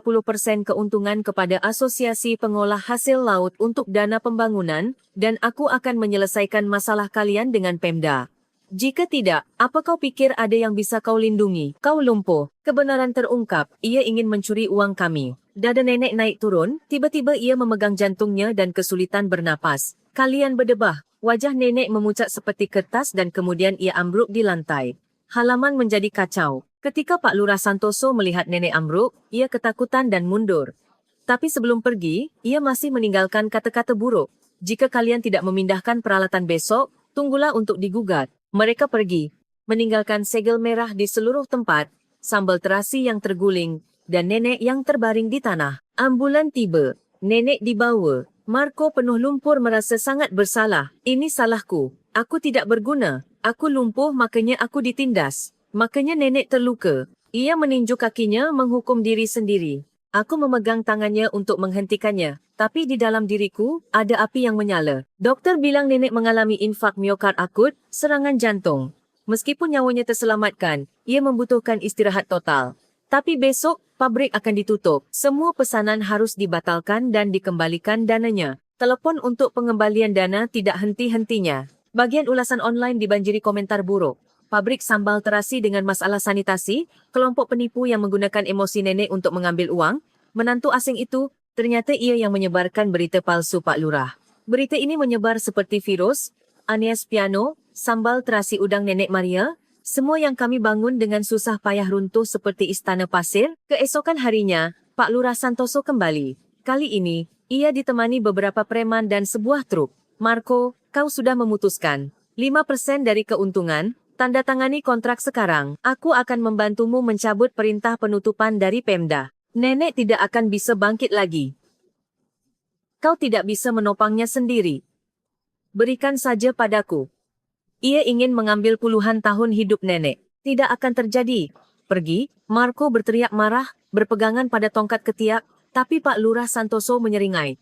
keuntungan kepada Asosiasi Pengolah Hasil Laut untuk dana pembangunan, dan aku akan menyelesaikan masalah kalian dengan Pemda. Jika tidak, apa kau pikir ada yang bisa kau lindungi? Kau lumpuh. Kebenaran terungkap, ia ingin mencuri uang kami. Dada nenek naik turun, tiba-tiba ia memegang jantungnya dan kesulitan bernapas. Kalian berdebah. Wajah nenek memucat seperti kertas dan kemudian ia ambruk di lantai. Halaman menjadi kacau. Ketika Pak Lurah Santoso melihat nenek ambruk, ia ketakutan dan mundur. Tapi sebelum pergi, ia masih meninggalkan kata-kata buruk. Jika kalian tidak memindahkan peralatan besok, tunggulah untuk digugat. Mereka pergi, meninggalkan segel merah di seluruh tempat, sambal terasi yang terguling, dan nenek yang terbaring di tanah. Ambulan tiba. Nenek dibawa. Marco penuh lumpur merasa sangat bersalah. Ini salahku. Aku tidak berguna. Aku lumpuh makanya aku ditindas. Makanya nenek terluka. Ia meninju kakinya menghukum diri sendiri. Aku memegang tangannya untuk menghentikannya. Tapi di dalam diriku, ada api yang menyala. Doktor bilang nenek mengalami infak miokard akut, serangan jantung. Meskipun nyawanya terselamatkan, ia membutuhkan istirahat total. Tapi besok, pabrik akan ditutup. Semua pesanan harus dibatalkan dan dikembalikan dananya. Telepon untuk pengembalian dana tidak henti-hentinya. Bagian ulasan online dibanjiri komentar buruk. Pabrik sambal terasi dengan masalah sanitasi, kelompok penipu yang menggunakan emosi nenek untuk mengambil uang, menantu asing itu, ternyata ia yang menyebarkan berita palsu Pak Lurah. Berita ini menyebar seperti virus, Anies Piano, sambal terasi udang Nenek Maria, semua yang kami bangun dengan susah payah runtuh seperti istana pasir. Keesokan harinya, Pak Lurah Santoso kembali. Kali ini, ia ditemani beberapa preman dan sebuah truk. Marco, kau sudah memutuskan. 5% dari keuntungan, tanda tangani kontrak sekarang. Aku akan membantumu mencabut perintah penutupan dari Pemda. Nenek tidak akan bisa bangkit lagi. Kau tidak bisa menopangnya sendiri. Berikan saja padaku. Ia ingin mengambil puluhan tahun hidup nenek. Tidak akan terjadi. Pergi, Marco berteriak marah, berpegangan pada tongkat ketiak, tapi Pak Lurah Santoso menyeringai.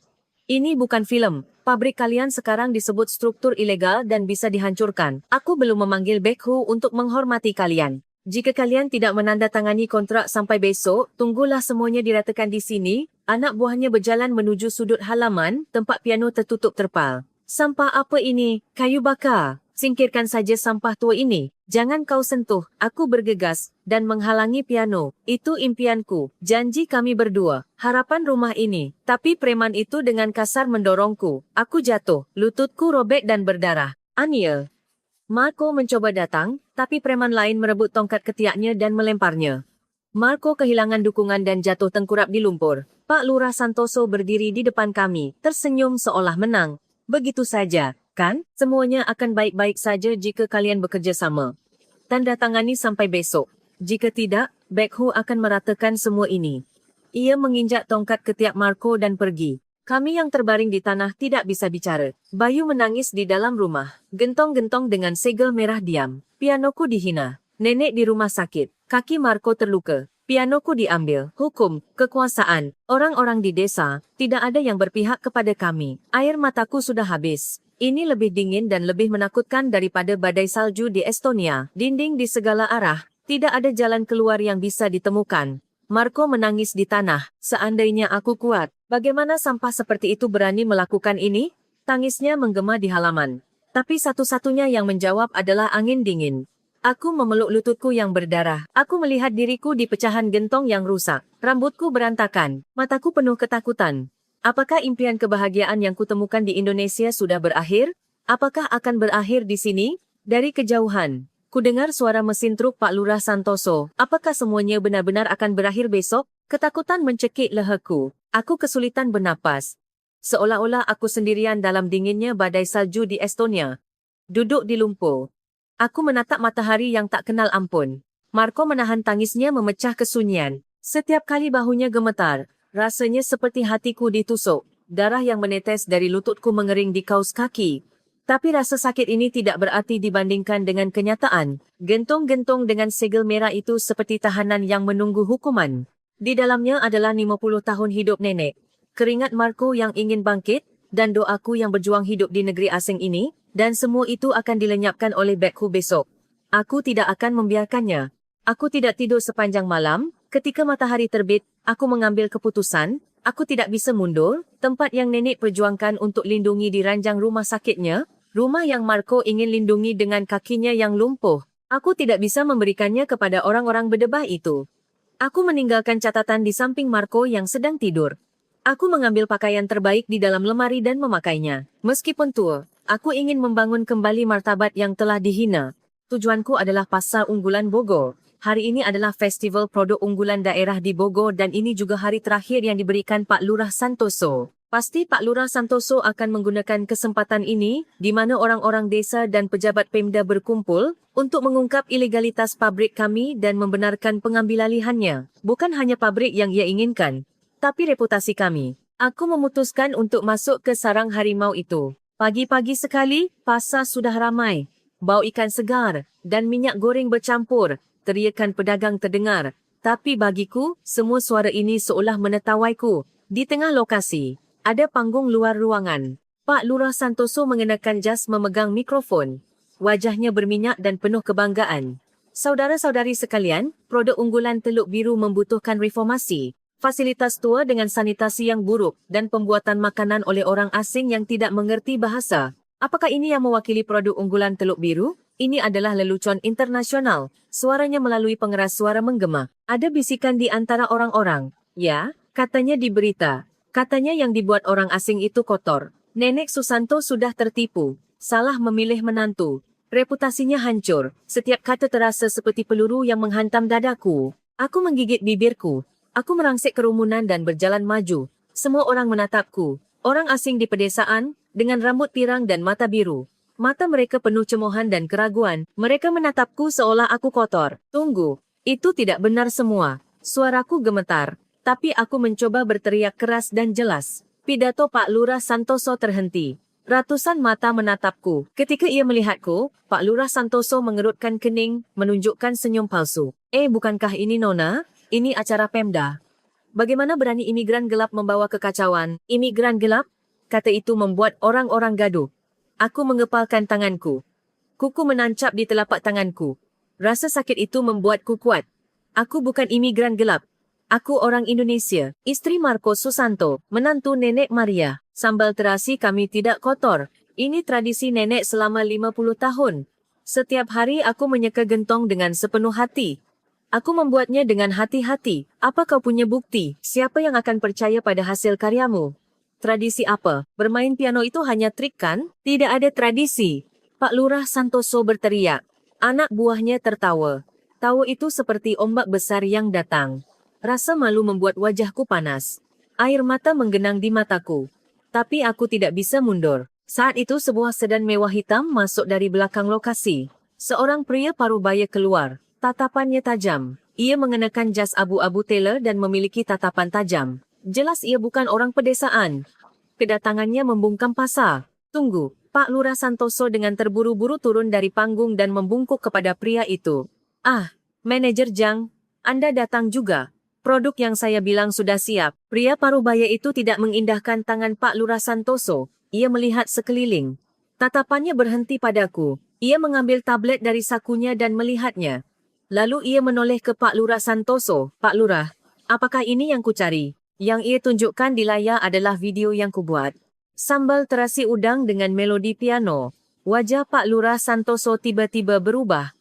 Ini bukan filem. Pabrik kalian sekarang disebut struktur ilegal dan bisa dihancurkan. Aku belum memanggil Bekhu untuk menghormati kalian. Jika kalian tidak menandatangani kontrak sampai besok, tunggulah semuanya diratakan di sini. Anak buahnya berjalan menuju sudut halaman, tempat piano tertutup terpal. Sampah apa ini? Kayu bakar. Singkirkan saja sampah tua ini. Jangan kau sentuh. Aku bergegas dan menghalangi piano. Itu impianku. Janji kami berdua. Harapan rumah ini. Tapi preman itu dengan kasar mendorongku. Aku jatuh. Lututku robek dan berdarah. Aniel. Marco mencoba datang, tapi preman lain merebut tongkat ketiaknya dan melemparnya. Marco kehilangan dukungan dan jatuh tengkurap di lumpur. Pak Lurah Santoso berdiri di depan kami, tersenyum seolah menang. Begitu saja. Kan, semuanya akan baik-baik saja jika kalian bekerja sama. Tanda tangani sampai besok. Jika tidak, Bekhu akan meratakan semua ini. Ia menginjak tongkat ketiak Marco dan pergi. Kami yang terbaring di tanah tidak bisa bicara. Bayu menangis di dalam rumah. Gentong-gentong dengan segel merah diam. Pianoku dihina. Nenek di rumah sakit. Kaki Marco terluka. Pianoku diambil. Hukum, kekuasaan, orang-orang di desa, tidak ada yang berpihak kepada kami. Air mataku sudah habis. Ini lebih dingin dan lebih menakutkan daripada badai salju di Estonia. Dinding di segala arah. Tidak ada jalan keluar yang bisa ditemukan. Marco menangis di tanah. Seandainya aku kuat, bagaimana sampah seperti itu berani melakukan ini? Tangisnya menggema di halaman. Tapi satu-satunya yang menjawab adalah angin dingin. Aku memeluk lututku yang berdarah. Aku melihat diriku di pecahan gentong yang rusak. Rambutku berantakan. Mataku penuh ketakutan. Apakah impian kebahagiaan yang kutemukan di Indonesia sudah berakhir? Apakah akan berakhir di sini? Dari kejauhan, kudengar suara mesin truk Pak Lurah Santoso. Apakah semuanya benar-benar akan berakhir besok? Ketakutan mencekik leherku. Aku kesulitan bernapas. Seolah-olah aku sendirian dalam dinginnya badai salju di Estonia. Duduk di lumpur. Aku menatap matahari yang tak kenal ampun. Marco menahan tangisnya memecah kesunyian. Setiap kali bahunya gemetar. Rasanya seperti hatiku ditusuk. Darah yang menetes dari lututku mengering di kaus kaki. Tapi rasa sakit ini tidak berarti dibandingkan dengan kenyataan. Gentong-gentong dengan segel merah itu seperti tahanan yang menunggu hukuman. Di dalamnya adalah 50 tahun hidup nenek. Keringat Marco yang ingin bangkit, dan doaku yang berjuang hidup di negeri asing ini, dan semua itu akan dilenyapkan oleh Bekhu besok. Aku tidak akan membiarkannya. Aku tidak tidur sepanjang malam. Ketika matahari terbit, aku mengambil keputusan. Aku tidak bisa mundur. Tempat yang nenek perjuangkan untuk lindungi di ranjang rumah sakitnya, rumah yang Marco ingin lindungi dengan kakinya yang lumpuh. Aku tidak bisa memberikannya kepada orang-orang berdebah itu. Aku meninggalkan catatan di samping Marco yang sedang tidur. Aku mengambil pakaian terbaik di dalam lemari dan memakainya. Meskipun tua, aku ingin membangun kembali martabat yang telah dihina. Tujuanku adalah Pasar Unggulan Bogor. Hari ini adalah festival produk unggulan daerah di Bogor dan ini juga hari terakhir yang diberikan Pak Lurah Santoso. Pasti Pak Lurah Santoso akan menggunakan kesempatan ini, di mana orang-orang desa dan pejabat Pemda berkumpul, untuk mengungkap ilegalitas pabrik kami dan membenarkan pengambilalihannya. Bukan hanya pabrik yang ia inginkan, tapi reputasi kami. Aku memutuskan untuk masuk ke sarang harimau itu. Pagi-pagi sekali, pasar sudah ramai. Bau ikan segar dan minyak goreng bercampur. Teriakan pedagang terdengar. Tapi bagiku, semua suara ini seolah menetawaiku. Di tengah lokasi, ada panggung luar ruangan. Pak Lurah Santoso mengenakan jas memegang mikrofon. Wajahnya berminyak dan penuh kebanggaan. Saudara-saudari sekalian, produk unggulan Teluk Biru membutuhkan reformasi. Fasilitas tua dengan sanitasi yang buruk dan pembuatan makanan oleh orang asing yang tidak mengerti bahasa. Apakah ini yang mewakili produk unggulan Teluk Biru? Ini adalah lelucon internasional. Suaranya melalui pengeras suara menggema. Ada bisikan di antara orang-orang. Ya, katanya di berita. Katanya yang dibuat orang asing itu kotor. Nenek Susanto sudah tertipu. Salah memilih menantu. Reputasinya hancur. Setiap kata terasa seperti peluru yang menghantam dadaku. Aku menggigit bibirku. Aku merangsek kerumunan dan berjalan maju. Semua orang menatapku. Orang asing di pedesaan, dengan rambut pirang dan mata biru. Mata mereka penuh cemoohan dan keraguan. Mereka menatapku seolah aku kotor. Tunggu, itu tidak benar semua. Suaraku gemetar, tapi aku mencoba berteriak keras dan jelas. Pidato Pak Lurah Santoso terhenti. Ratusan mata menatapku. Ketika ia melihatku, Pak Lurah Santoso mengerutkan kening, menunjukkan senyum palsu. Bukankah ini Nona? Ini acara Pemda. Bagaimana berani imigran gelap membawa kekacauan? Imigran gelap? Kata itu membuat orang-orang gaduh. Aku mengepalkan tanganku. Kuku menancap di telapak tanganku. Rasa sakit itu membuatku kuat. Aku bukan imigran gelap. Aku orang Indonesia, isteri Marcos Susanto, menantu Nenek Maria. Sambal terasi kami tidak kotor. Ini tradisi nenek selama 50 tahun. Setiap hari aku menyeka gentong dengan sepenuh hati. Aku membuatnya dengan hati-hati. Apa kau punya bukti? Siapa yang akan percaya pada hasil karyamu? Tradisi apa? Bermain piano itu hanya trik kan? Tidak ada tradisi. Pak Lurah Santoso berteriak. Anak buahnya tertawa. Tawa itu seperti ombak besar yang datang. Rasa malu membuat wajahku panas. Air mata menggenang di mataku. Tapi aku tidak bisa mundur. Saat itu sebuah sedan mewah hitam masuk dari belakang lokasi. Seorang pria parubaya keluar. Tatapannya tajam. Ia mengenakan jas abu-abu tailor dan memiliki tatapan tajam. Jelas ia bukan orang pedesaan. Kedatangannya membungkam pasar. Tunggu, Pak Lurah Santoso dengan terburu-buru turun dari panggung dan membungkuk kepada pria itu. Manajer Jang, Anda datang juga. Produk yang saya bilang sudah siap. Pria parubaya itu tidak mengindahkan tangan Pak Lurah Santoso. Ia melihat sekeliling. Tatapannya berhenti padaku. Ia mengambil tablet dari sakunya dan melihatnya. Lalu ia menoleh ke Pak Lurah Santoso. Pak Lurah, apakah ini yang kucari? Yang ia tunjukkan di layar adalah video yang kubuat. Sambal terasi udang dengan melodi piano. Wajah Pak Lurah Santoso tiba-tiba berubah.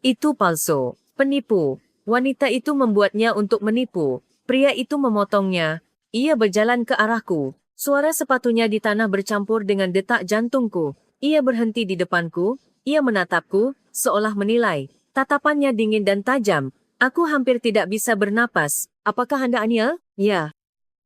Itu palsu. Penipu. Wanita itu membuatnya untuk menipu. Pria itu memotongnya. Ia berjalan ke arahku. Suara sepatunya di tanah bercampur dengan detak jantungku. Ia berhenti di depanku. Ia menatapku, seolah menilai. Tatapannya dingin dan tajam. Aku hampir tidak bisa bernapas. Apakah Anda Ania? Ya.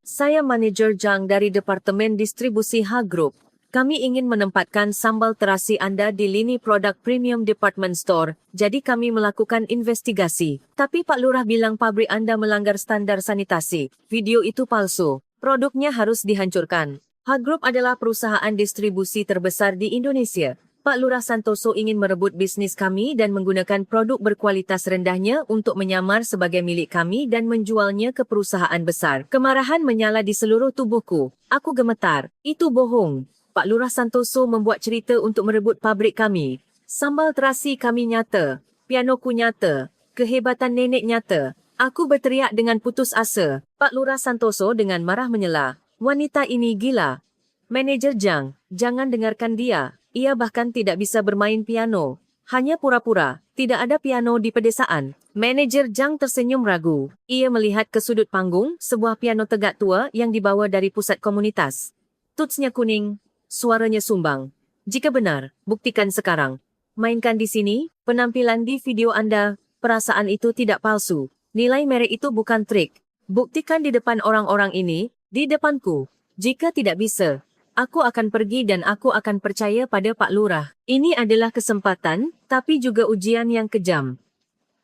Saya manajer Jang dari Departemen Distribusi H Group. Kami ingin menempatkan sambal terasi Anda di lini produk premium department store, jadi kami melakukan investigasi. Tapi Pak Lurah bilang pabrik Anda melanggar standar sanitasi. Video itu palsu. Produknya harus dihancurkan. H Group adalah perusahaan distribusi terbesar di Indonesia. Pak Lurah Santoso ingin merebut bisnis kami dan menggunakan produk berkualitas rendahnya untuk menyamar sebagai milik kami dan menjualnya ke perusahaan besar. Kemarahan menyala di seluruh tubuhku. Aku gemetar. Itu bohong. Pak Lurah Santoso membuat cerita untuk merebut pabrik kami. Sambal terasi kami nyata. Pianoku nyata. Kehebatan nenek nyata. Aku berteriak dengan putus asa. Pak Lurah Santoso dengan marah menyela. Wanita ini gila. Manajer Jang, jangan dengarkan dia. Ia bahkan tidak bisa bermain piano. Hanya pura-pura. Tidak ada piano di pedesaan. Manajer Jang tersenyum ragu. Ia melihat ke sudut panggung, sebuah piano tegak tua yang dibawa dari pusat komunitas. Tutsnya kuning. Suaranya sumbang. Jika benar, buktikan sekarang. Mainkan di sini, penampilan di video Anda. Perasaan itu tidak palsu. Nilai merek itu bukan trik. Buktikan di depan orang-orang ini, di depanku. Jika tidak bisa, aku akan pergi dan aku akan percaya pada Pak Lurah. Ini adalah kesempatan, tapi juga ujian yang kejam.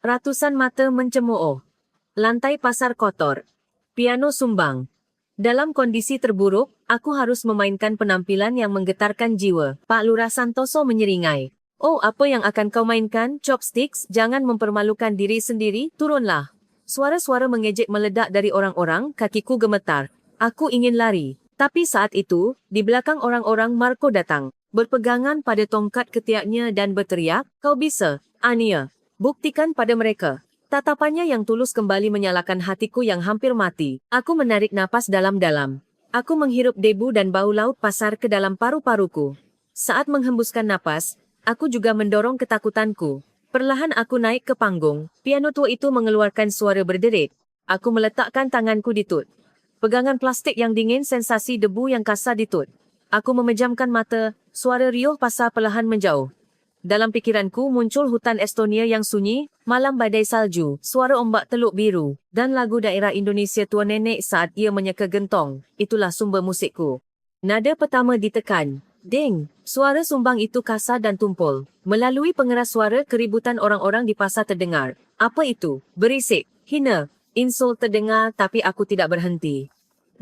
Ratusan mata mencemooh. Lantai pasar kotor. Piano sumbang. Dalam kondisi terburuk, aku harus memainkan penampilan yang menggetarkan jiwa. Pak Lurah Santoso menyeringai. Apa yang akan kau mainkan? Chopsticks? Jangan mempermalukan diri sendiri, turunlah. Suara-suara mengejek meledak dari orang-orang, kakiku gemetar. Aku ingin lari. Tapi saat itu, di belakang orang-orang Marco datang. Berpegangan pada tongkat ketiaknya dan berteriak, kau bisa, Ania. Buktikan pada mereka. Tatapannya yang tulus kembali menyalakan hatiku yang hampir mati. Aku menarik napas dalam-dalam. Aku menghirup debu dan bau laut pasar ke dalam paru-paruku. Saat menghembuskan napas, aku juga mendorong ketakutanku. Perlahan aku naik ke panggung. Piano tua itu mengeluarkan suara berderit. Aku meletakkan tanganku di tut. Pegangan plastik yang dingin, sensasi debu yang kasar di tut. Aku memejamkan mata, suara riuh pasar perlahan menjauh. Dalam pikiranku muncul hutan Estonia yang sunyi, malam badai salju, suara ombak Teluk Biru, dan lagu daerah Indonesia tua nenek saat ia menyeka gentong. Itulah sumber musikku. Nada pertama ditekan. Ding! Suara sumbang itu kasar dan tumpul. Melalui pengeras suara, keributan orang-orang di pasar terdengar. Apa itu? Berisik, hina, insult terdengar tapi aku tidak berhenti.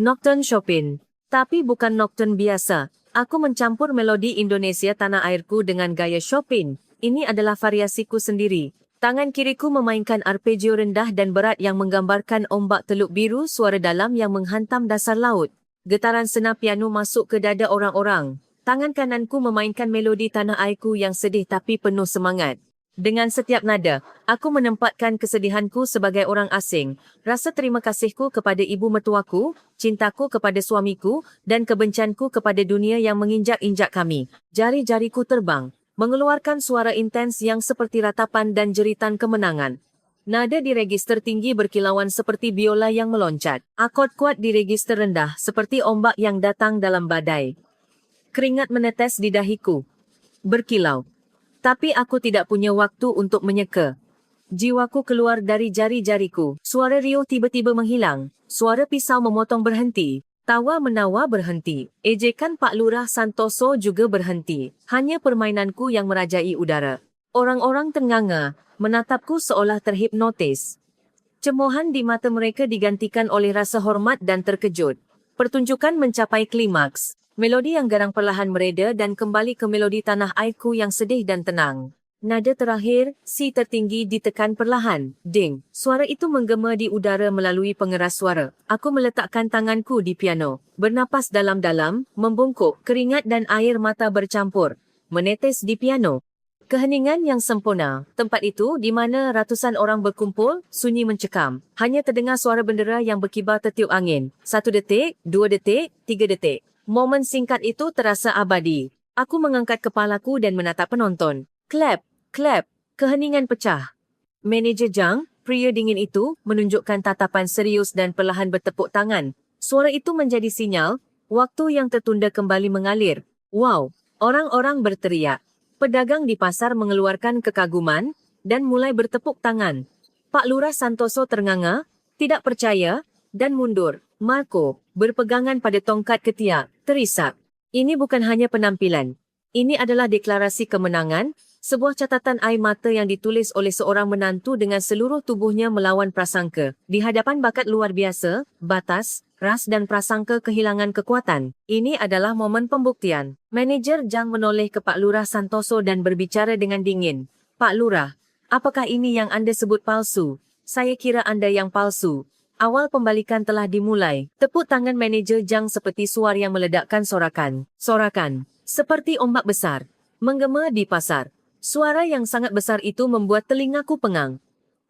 Nocturne Chopin. Tapi bukan nocturne biasa. Aku mencampur melodi Indonesia tanah airku dengan gaya Chopin. Ini adalah variasiku sendiri. Tangan kiriku memainkan arpegio rendah dan berat yang menggambarkan ombak Teluk Biru, suara dalam yang menghantam dasar laut. Getaran senar piano masuk ke dada orang-orang. Tangan kananku memainkan melodi tanah airku yang sedih tapi penuh semangat. Dengan setiap nada, aku menempatkan kesedihanku sebagai orang asing, rasa terima kasihku kepada ibu mertuaku, cintaku kepada suamiku, dan kebencianku kepada dunia yang menginjak-injak kami. Jari-jariku terbang, mengeluarkan suara intens yang seperti ratapan dan jeritan kemenangan. Nada di register tinggi berkilauan seperti biola yang meloncat. Akord kuat di register rendah seperti ombak yang datang dalam badai. Keringat menetes di dahiku. Berkilau. Tapi aku tidak punya waktu untuk menyeka. Jiwaku keluar dari jari-jariku. Suara riuh tiba-tiba menghilang. Suara pisau memotong berhenti. Tawa-menawa berhenti. Ejekan Pak Lurah Santoso juga berhenti. Hanya permainanku yang merajai udara. Orang-orang ternganga, menatapku seolah terhipnotis. Cemoohan di mata mereka digantikan oleh rasa hormat dan terkejut. Pertunjukan mencapai klimaks. Melodi yang garang perlahan mereda dan kembali ke melodi tanah airku yang sedih dan tenang. Nada terakhir, si tertinggi ditekan perlahan. Ding. Suara itu menggema di udara melalui pengeras suara. Aku meletakkan tanganku di piano. Bernapas dalam-dalam, membungkuk, keringat dan air mata bercampur. Menetes di piano. Keheningan yang sempurna. Tempat itu, di mana ratusan orang berkumpul, sunyi mencekam. Hanya terdengar suara bendera yang berkibar tertiup angin. 1 detik, 2 detik, 3 detik. Momen singkat itu terasa abadi. Aku mengangkat kepalaku dan menatap penonton. Clap, clap. Keheningan pecah. Manager Zhang, pria dingin itu, menunjukkan tatapan serius dan perlahan bertepuk tangan. Suara itu menjadi sinyal, waktu yang tertunda kembali mengalir. Wow! Orang-orang berteriak. Pedagang di pasar mengeluarkan kekaguman dan mulai bertepuk tangan. Pak Lurah Santoso ternganga, tidak percaya, dan mundur. Marco, berpegangan pada tongkat ketiak, terisak. Ini bukan hanya penampilan. Ini adalah deklarasi kemenangan, sebuah catatan air mata yang ditulis oleh seorang menantu dengan seluruh tubuhnya melawan prasangka. Di hadapan bakat luar biasa, batas, ras dan prasangka kehilangan kekuatan. Ini adalah momen pembuktian. Manager Zhang menoleh ke Pak Lurah Santoso dan berbicara dengan dingin. Pak Lurah, apakah ini yang Anda sebut palsu? Saya kira Anda yang palsu. Awal pembalikan telah dimulai. Tepuk tangan manager Zhang seperti suar yang meledakkan sorakan. Sorakan. Seperti ombak besar. Menggema di pasar. Suara yang sangat besar itu membuat telingaku pengang.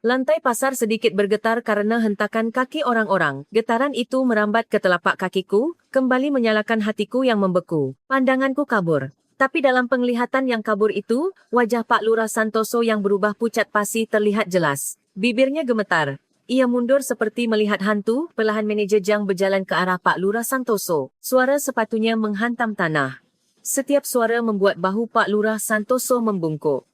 Lantai pasar sedikit bergetar karena hentakan kaki orang-orang. Getaran itu merambat ke telapak kakiku, kembali menyalakan hatiku yang membeku. Pandanganku kabur. Tapi dalam penglihatan yang kabur itu, wajah Pak Lurah Santoso yang berubah pucat pasi terlihat jelas. Bibirnya gemetar. Ia mundur seperti melihat hantu. Perlahan manajer Zhang berjalan ke arah Pak Lurah Santoso. Suara sepatunya menghantam tanah. Setiap suara membuat bahu Pak Lurah Santoso membungkuk.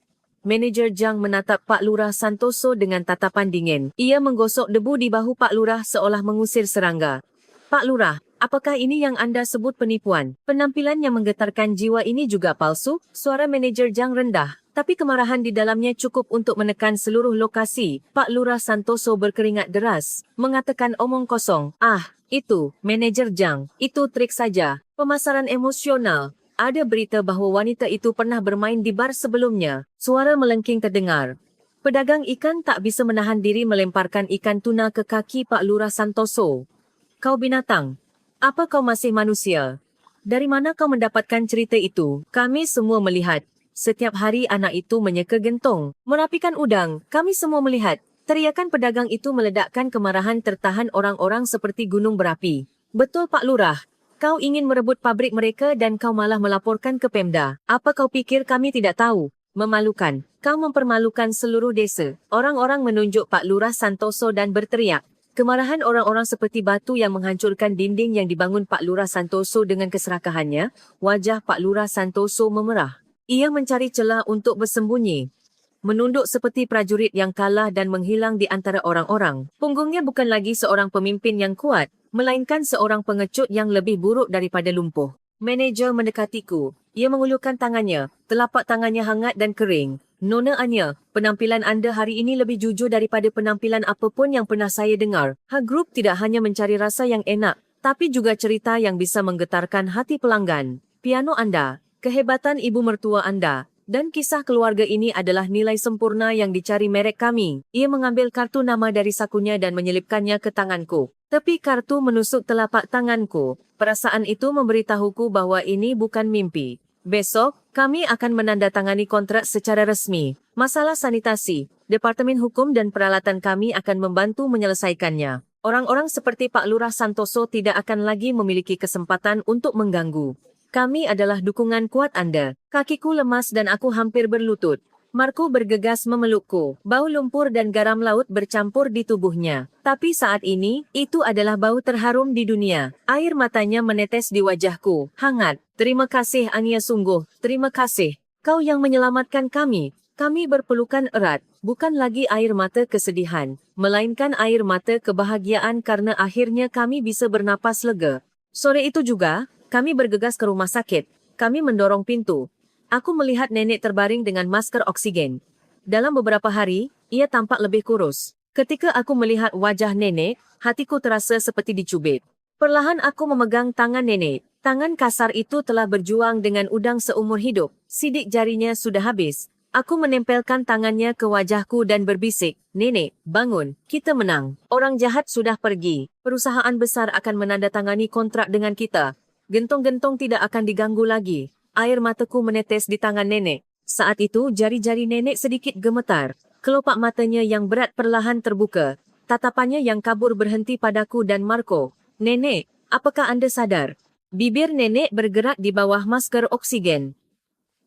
Manajer Zhang menatap Pak Lurah Santoso dengan tatapan dingin. Ia menggosok debu di bahu Pak Lurah seolah mengusir serangga. Pak Lurah, apakah ini yang Anda sebut penipuan? Penampilan yang menggetarkan jiwa ini juga palsu? Suara manajer Zhang rendah. Tapi kemarahan di dalamnya cukup untuk menekan seluruh lokasi. Pak Lurah Santoso berkeringat deras, mengatakan omong kosong. Ah, itu, manajer Zhang, itu trik saja. Pemasaran emosional. Ada berita bahawa wanita itu pernah bermain di bar sebelumnya. Suara melengking terdengar. Pedagang ikan tak bisa menahan diri melemparkan ikan tuna ke kaki Pak Lurah Santoso. Kau binatang. Apa kau masih manusia? Dari mana kau mendapatkan cerita itu? Kami semua melihat. Setiap hari anak itu menyeka gentong, merapikan udang. Kami semua melihat. Teriakan pedagang itu meledakkan kemarahan tertahan orang-orang seperti gunung berapi. Betul Pak Lurah. Kau ingin merebut pabrik mereka dan kau malah melaporkan ke Pemda. Apa kau pikir kami tidak tahu? Memalukan. Kau mempermalukan seluruh desa. Orang-orang menunjuk Pak Lurah Santoso dan berteriak. Kemarahan orang-orang seperti batu yang menghancurkan dinding yang dibangun Pak Lurah Santoso dengan keserakahannya. Wajah Pak Lurah Santoso memerah. Ia mencari celah untuk bersembunyi. Menunduk seperti prajurit yang kalah dan menghilang di antara orang-orang. Punggungnya bukan lagi seorang pemimpin yang kuat, melainkan seorang pengecut yang lebih buruk daripada lumpuh. Manager mendekatiku. Ia mengulurkan tangannya. Telapak tangannya hangat dan kering. Nona Anya, penampilan anda hari ini lebih jujur daripada penampilan apapun yang pernah saya dengar. Group tidak hanya mencari rasa yang enak, tapi juga cerita yang bisa menggetarkan hati pelanggan. Piano anda. Kehebatan ibu mertua anda, Dan kisah keluarga ini adalah nilai sempurna yang dicari merek kami. Ia mengambil kartu nama dari sakunya dan menyelipkannya ke tanganku. Tepi kartu menusuk telapak tanganku. Perasaan itu memberitahuku bahwa ini bukan mimpi. Besok, kami akan menandatangani kontrak secara resmi. Masalah sanitasi, Departemen Hukum dan Peralatan kami akan membantu menyelesaikannya. Orang-orang seperti Pak Lurah Santoso tidak akan lagi memiliki kesempatan untuk mengganggu. Kami adalah dukungan kuat Anda. Kakiku lemas dan aku hampir berlutut. Marco bergegas memelukku. Bau lumpur dan garam laut bercampur di tubuhnya. Tapi saat ini, itu adalah bau terharum di dunia. Air matanya menetes di wajahku. Hangat. Terima kasih Ania sungguh. Terima kasih. Kau yang menyelamatkan kami. Kami berpelukan erat. Bukan lagi air mata kesedihan, melainkan air mata kebahagiaan karena akhirnya kami bisa bernapas lega. Sore itu juga, kami bergegas ke rumah sakit. Kami mendorong pintu. Aku melihat nenek terbaring dengan masker oksigen. Dalam beberapa hari, ia tampak lebih kurus. Ketika aku melihat wajah nenek, hatiku terasa seperti dicubit. Perlahan aku memegang tangan nenek. Tangan kasar itu telah berjuang dengan udang seumur hidup. Sidik jarinya sudah habis. Aku menempelkan tangannya ke wajahku dan berbisik, "Nenek, bangun, kita menang. Orang jahat sudah pergi. Perusahaan besar akan menandatangani kontrak dengan kita. Gentong-gentong tidak akan diganggu lagi." Air mataku menetes di tangan nenek. Saat itu jari-jari nenek sedikit gemetar. Kelopak matanya yang berat perlahan terbuka. Tatapannya yang kabur berhenti padaku dan Marco. "Nenek, apakah Anda sadar?" Bibir nenek bergerak di bawah masker oksigen.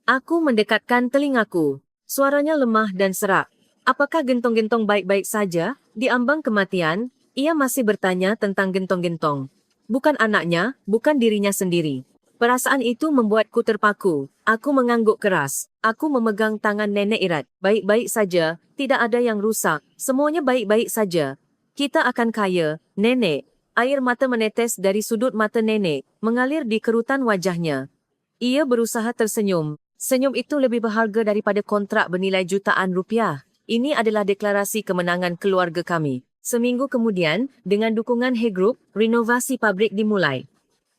Aku mendekatkan telingaku. Suaranya lemah dan serak. Apakah gentong-gentong baik-baik saja? Di ambang kematian, ia masih bertanya tentang gentong-gentong. Bukan anaknya, bukan dirinya sendiri. Perasaan itu membuatku terpaku. Aku mengangguk keras. Aku memegang tangan nenek erat. Baik-baik saja, tidak ada yang rusak. Semuanya baik-baik saja. Kita akan kaya, nenek. Air mata menetes dari sudut mata nenek, mengalir di kerutan wajahnya. Ia berusaha tersenyum. Senyum itu lebih berharga daripada kontrak bernilai jutaan rupiah. Ini adalah deklarasi kemenangan keluarga kami. Seminggu kemudian, dengan dukungan He Group, renovasi pabrik dimulai.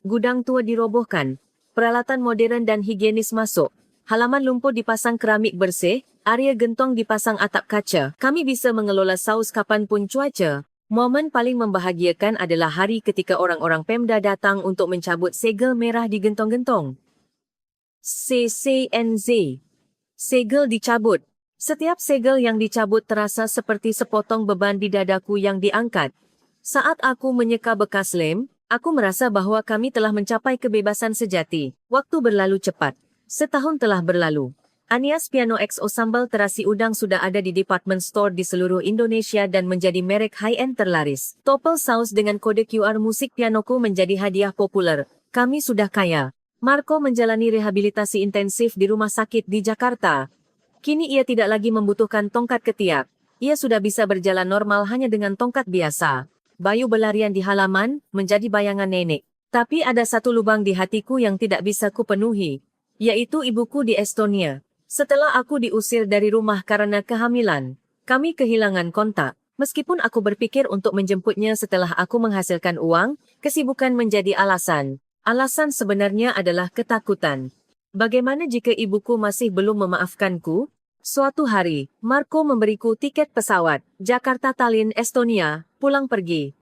Gudang tua dirobohkan. Peralatan moden dan higienis masuk. Halaman lumpur dipasang keramik bersih. Area gentong dipasang atap kaca. Kami bisa mengelola saus kapanpun cuaca. Momen paling membahagiakan adalah hari ketika orang-orang Pemda datang untuk mencabut segel merah di gentong-gentong. CCNZ. Segel dicabut. Setiap segel yang dicabut terasa seperti sepotong beban di dadaku yang diangkat. Saat aku menyeka bekas lem, aku merasa bahwa kami telah mencapai kebebasan sejati. Waktu berlalu cepat. Setahun telah berlalu. Anias Piano XO sambal terasi udang sudah ada di department store di seluruh Indonesia dan menjadi merek high-end terlaris. Topel saus dengan kode QR musik pianoku menjadi hadiah populer. Kami sudah kaya. Marco menjalani rehabilitasi intensif di rumah sakit di Jakarta. Kini ia tidak lagi membutuhkan tongkat ketiak. Ia sudah bisa berjalan normal hanya dengan tongkat biasa. Bayu berlarian di halaman, menjadi bayangan nenek. Tapi ada satu lubang di hatiku yang tidak bisa kupenuhi, yaitu ibuku di Estonia. Setelah aku diusir dari rumah karena kehamilan, kami kehilangan kontak. Meskipun aku berpikir untuk menjemputnya setelah aku menghasilkan uang, kesibukan menjadi alasan. Alasan sebenarnya adalah ketakutan. Bagaimana jika ibuku masih belum memaafkanku? Suatu hari, Marco memberiku tiket pesawat, Jakarta Tallinn Estonia, pulang pergi.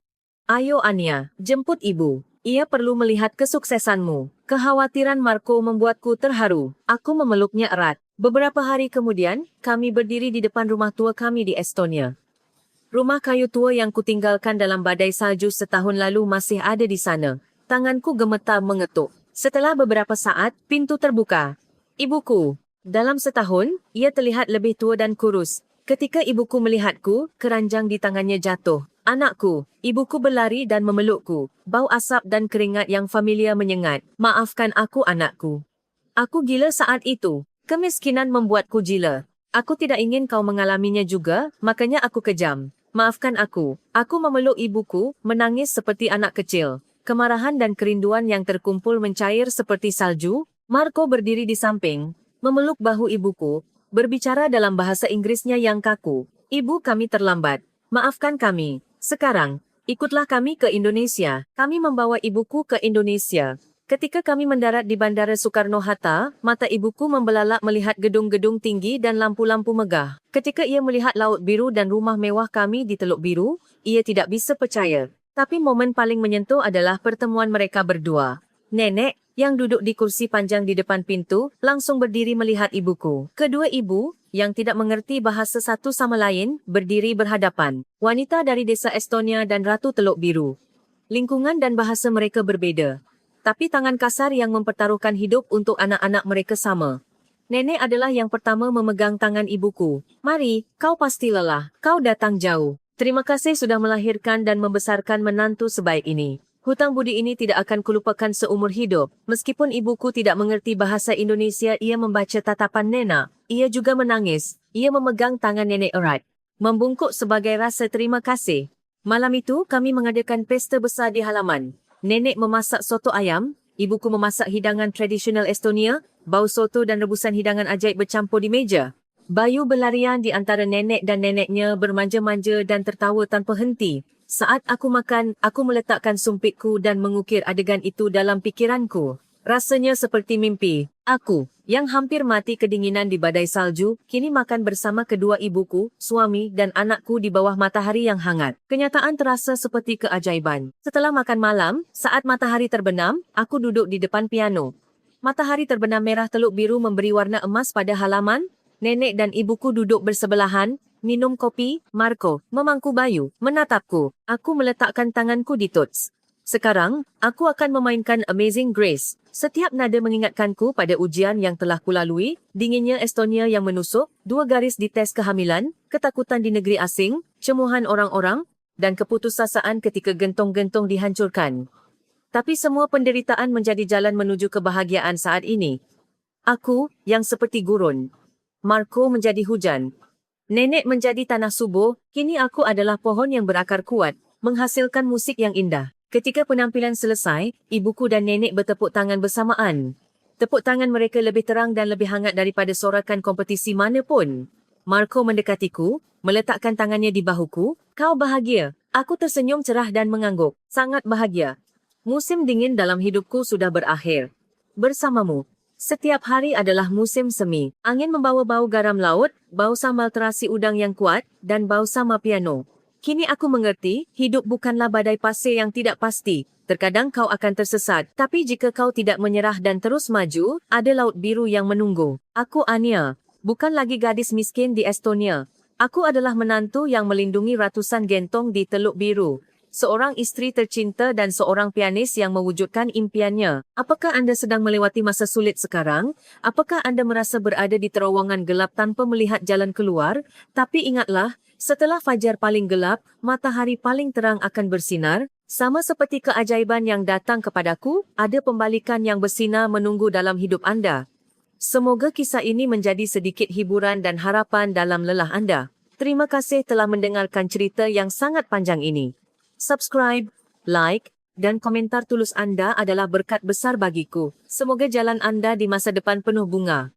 Ayo Ania, jemput ibu. Ia perlu melihat kesuksesanmu. Kekhawatiran Marco membuatku terharu. Aku memeluknya erat. Beberapa hari kemudian, kami berdiri di depan rumah tua kami di Estonia. Rumah kayu tua yang kutinggalkan dalam badai salju setahun lalu masih ada di sana. Tanganku gemetar mengetuk. Setelah beberapa saat, pintu terbuka. Ibuku. Dalam setahun, ia terlihat lebih tua dan kurus. Ketika ibuku melihatku, keranjang di tangannya jatuh. Anakku, ibuku berlari dan memelukku. Bau asap dan keringat yang familiar menyengat. Maafkan aku anakku. Aku gila saat itu. Kemiskinan membuatku gila. Aku tidak ingin kau mengalaminya juga, makanya aku kejam. Maafkan aku. Aku memeluk ibuku, menangis seperti anak kecil. Kemarahan dan kerinduan yang terkumpul mencair seperti salju. Marco berdiri di samping, memeluk bahu ibuku, berbicara dalam bahasa Inggrisnya yang kaku. Ibu, kami terlambat. Maafkan kami. Sekarang, ikutlah kami ke Indonesia. Kami membawa ibuku ke Indonesia. Ketika kami mendarat di Bandara Soekarno-Hatta, mata ibuku membelalak melihat gedung-gedung tinggi dan lampu-lampu megah. Ketika ia melihat laut biru dan rumah mewah kami di Teluk Biru, ia tidak bisa percaya. Tapi momen paling menyentuh adalah pertemuan mereka berdua. Nenek, yang duduk di kursi panjang di depan pintu, langsung berdiri melihat ibuku. Kedua ibu, yang tidak mengerti bahasa satu sama lain, berdiri berhadapan. Wanita dari desa Estonia dan Ratu Teluk Biru. Lingkungan dan bahasa mereka berbeza. Tapi tangan kasar yang mempertaruhkan hidup untuk anak-anak mereka sama. Nenek adalah yang pertama memegang tangan ibuku. Mari, kau pasti lelah. Kau datang jauh. Terima kasih sudah melahirkan dan membesarkan menantu sebaik ini. Hutang budi ini tidak akan kulupakan seumur hidup. Meskipun ibuku tidak mengerti bahasa Indonesia, ia membaca tatapan Nena. Ia juga menangis. Ia memegang tangan nenek erat. Membungkuk sebagai rasa terima kasih. Malam itu, kami mengadakan pesta besar di halaman. Nenek memasak soto ayam, ibuku memasak hidangan tradisional Estonia, bau soto dan rebusan hidangan ajaib bercampur di meja. Bayu berlarian di antara nenek dan neneknya bermanja-manja dan tertawa tanpa henti. Saat aku makan, aku meletakkan sumpitku dan mengukir adegan itu dalam pikiranku. Rasanya seperti mimpi. Aku, yang hampir mati kedinginan di badai salju, kini makan bersama kedua ibuku, suami dan anakku di bawah matahari yang hangat. Kenyataan terasa seperti keajaiban. Setelah makan malam, saat matahari terbenam, aku duduk di depan piano. Matahari terbenam merah Teluk Biru memberi warna emas pada halaman. Nenek dan ibuku duduk bersebelahan, minum kopi. Marco, memangku Bayu, menatapku. Aku meletakkan tanganku di tuts. Sekarang, aku akan memainkan Amazing Grace. Setiap nada mengingatkanku pada ujian yang telah kulalui, dinginnya Estonia yang menusuk, 2 garis di tes kehamilan, ketakutan di negeri asing, cemuhan orang-orang, dan keputusasaan ketika gentong-gentong dihancurkan. Tapi semua penderitaan menjadi jalan menuju kebahagiaan saat ini. Aku, yang seperti gurun. Marco menjadi hujan. Nenek menjadi tanah subur, kini aku adalah pohon yang berakar kuat, menghasilkan musik yang indah. Ketika penampilan selesai, ibuku dan nenek bertepuk tangan bersamaan. Tepuk tangan mereka lebih terang dan lebih hangat daripada sorakan kompetisi mana pun. Marco mendekatiku, meletakkan tangannya di bahuku. Kau bahagia? Aku tersenyum cerah dan mengangguk. Sangat bahagia. Musim dingin dalam hidupku sudah berakhir. Bersamamu. Setiap hari adalah musim semi. Angin membawa bau garam laut, bau sambal terasi udang yang kuat, dan bau sama piano. Kini aku mengerti, hidup bukanlah badai pasir yang tidak pasti. Terkadang kau akan tersesat, tapi jika kau tidak menyerah dan terus maju, ada laut biru yang menunggu. Aku Anya, bukan lagi gadis miskin di Estonia. Aku adalah menantu yang melindungi ratusan gentong di Teluk Biru. Seorang istri tercinta dan seorang pianis yang mewujudkan impiannya. Apakah anda sedang melewati masa sulit sekarang? Apakah anda merasa berada di terowongan gelap tanpa melihat jalan keluar? Tapi ingatlah, setelah fajar paling gelap, matahari paling terang akan bersinar. Sama seperti keajaiban yang datang kepadaku, ada pembalikan yang bersinar menunggu dalam hidup anda. Semoga kisah ini menjadi sedikit hiburan dan harapan dalam lelah anda. Terima kasih telah mendengarkan cerita yang sangat panjang ini. Subscribe, like, dan komentar tulus anda adalah berkat besar bagiku. Semoga jalan anda di masa depan penuh bunga.